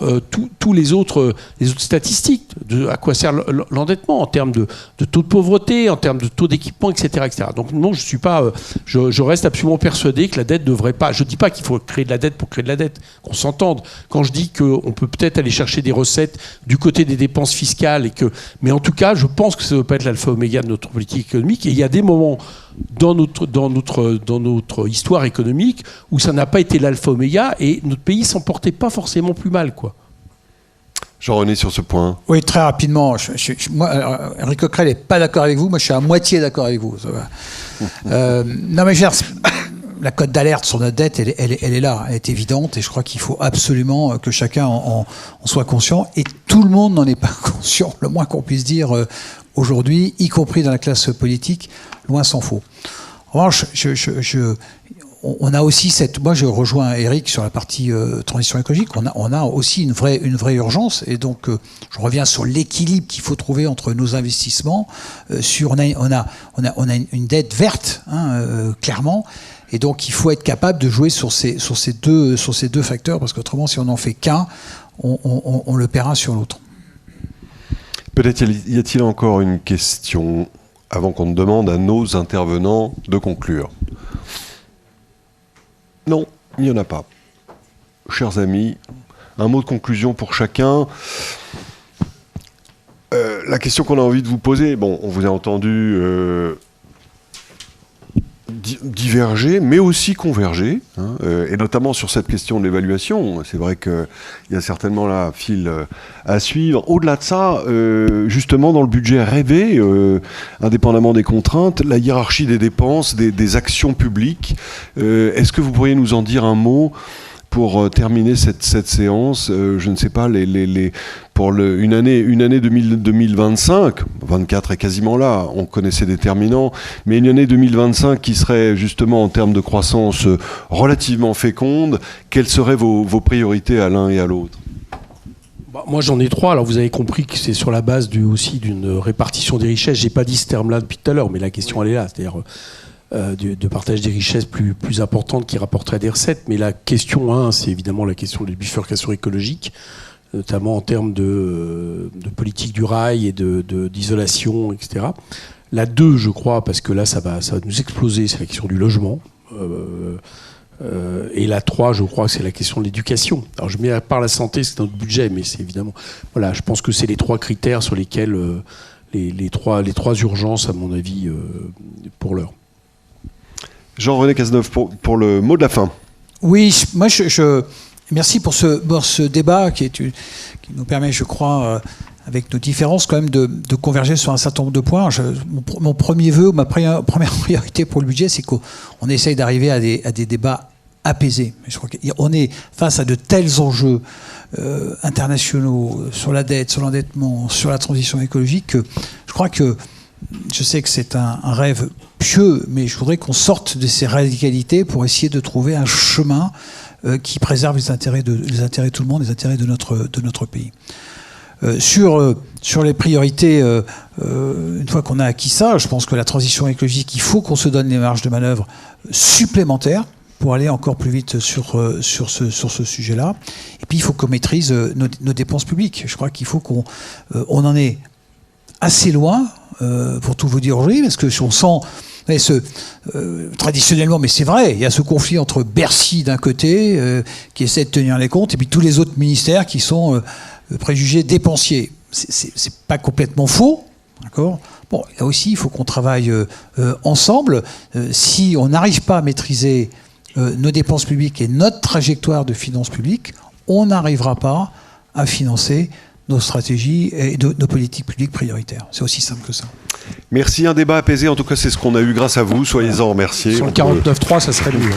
tous les autres statistiques, à quoi sert l'endettement, en termes de taux de pauvreté, en termes de taux d'équipement, etc., etc. Donc non, je suis pas, je reste absolument persuadé que la dette devrait pas. Je dis pas qu'il faut créer de la dette pour créer de la dette, qu'on s'entende. Quand je dis qu'on peut peut-être aller chercher des recettes du côté des dépenses fiscales mais en tout cas, je pense que ça ne doit pas être l'alpha oméga de notre politique économique. Et il y a des moments dans notre histoire économique où ça n'a pas été l'alpha oméga et notre pays s'en portait pas forcément plus mal, quoi. Jean-René, sur ce point. Oui, très rapidement. Moi, Éric Coquerel n'est pas d'accord avec vous. Moi, je suis à moitié d'accord avec vous. Non, mais la cote d'alerte sur notre dette, elle est là, elle est évidente, et je crois qu'il faut absolument que chacun en soit conscient, et tout le monde n'en est pas conscient, le moins qu'on puisse dire aujourd'hui, y compris dans la classe politique, loin s'en faut. En revanche, on a aussi moi je rejoins Éric sur la partie transition écologique, on a aussi une vraie urgence, et donc je reviens sur l'équilibre qu'il faut trouver entre nos investissements, on a une dette verte, clairement. Et donc, il faut être capable de jouer sur ces deux facteurs, parce qu'autrement, si on n'en fait qu'un, on le paiera sur l'autre. Peut-être y a-t-il encore une question avant qu'on ne demande à nos intervenants de conclure. Non, il n'y en a pas. Chers amis, un mot de conclusion pour chacun. La question qu'on a envie de vous poser, bon, on vous a entendu diverger, mais aussi converger, et notamment sur cette question de l'évaluation. C'est vrai qu'il y a certainement là un fil à suivre. Au-delà de ça, justement, dans le budget rêvé, indépendamment des contraintes, la hiérarchie des dépenses, des actions publiques, est-ce que vous pourriez nous en dire un mot pour terminer cette séance? Je ne sais pas, pour une année 2025, 24 est quasiment là, on connaît ses déterminants, mais une année 2025 qui serait justement en termes de croissance relativement féconde, quelles seraient vos priorités à l'un et à l'autre? Moi j'en ai trois. Alors vous avez compris que c'est sur la base aussi d'une répartition des richesses. J'ai pas dit ce terme-là depuis tout à l'heure, mais la question elle est là, c'est-à-dire de partage des richesses plus importantes qui rapporteraient des recettes. Mais la question 1, c'est évidemment la question de bifurcation écologique, notamment en termes de politique du rail et d'isolation, etc. La 2, je crois, parce que là, ça va nous exploser, c'est la question du logement. Et la 3, je crois que c'est la question de l'éducation. Alors, je mets à part la santé, c'est notre budget, mais c'est évidemment... Voilà, je pense que c'est les 3 critères sur lesquels... les trois urgences, à mon avis, pour l'heure. Jean-René Cazeneuve, pour le mot de la fin. Oui, moi, merci pour ce débat qui nous permet, je crois, avec nos différences, quand même, de converger sur un certain nombre de points. Mon premier vœu, ma première priorité pour le budget, c'est qu'on essaye d'arriver à des débats apaisés. Je crois qu'on est face à de tels enjeux internationaux sur la dette, sur l'endettement, sur la transition écologique, que je crois que je sais que c'est un rêve pieux, mais je voudrais qu'on sorte de ces radicalités pour essayer de trouver un chemin qui préserve les intérêts de tout le monde, les intérêts de notre pays. Sur les priorités, une fois qu'on a acquis ça, je pense que la transition écologique, il faut qu'on se donne les marges de manœuvre supplémentaires pour aller encore plus vite sur ce sujet-là. Et puis, il faut qu'on maîtrise nos dépenses publiques. Je crois qu'il faut qu'on en est assez loin, pour tout vous dire aujourd'hui, parce que on sent, traditionnellement, mais c'est vrai, il y a ce conflit entre Bercy d'un côté, qui essaie de tenir les comptes, et puis tous les autres ministères qui sont préjugés dépensiers. C'est pas complètement faux, d'accord ? Bon, là aussi, il faut qu'on travaille ensemble. Si on n'arrive pas à maîtriser nos dépenses publiques et notre trajectoire de finances publiques, on n'arrivera pas à financer nos stratégies et nos politiques publiques prioritaires. C'est aussi simple que ça. Merci, un débat apaisé. En tout cas, c'est ce qu'on a eu grâce à vous. Soyez-en remerciés. Sur le 49.3, ça serait mieux.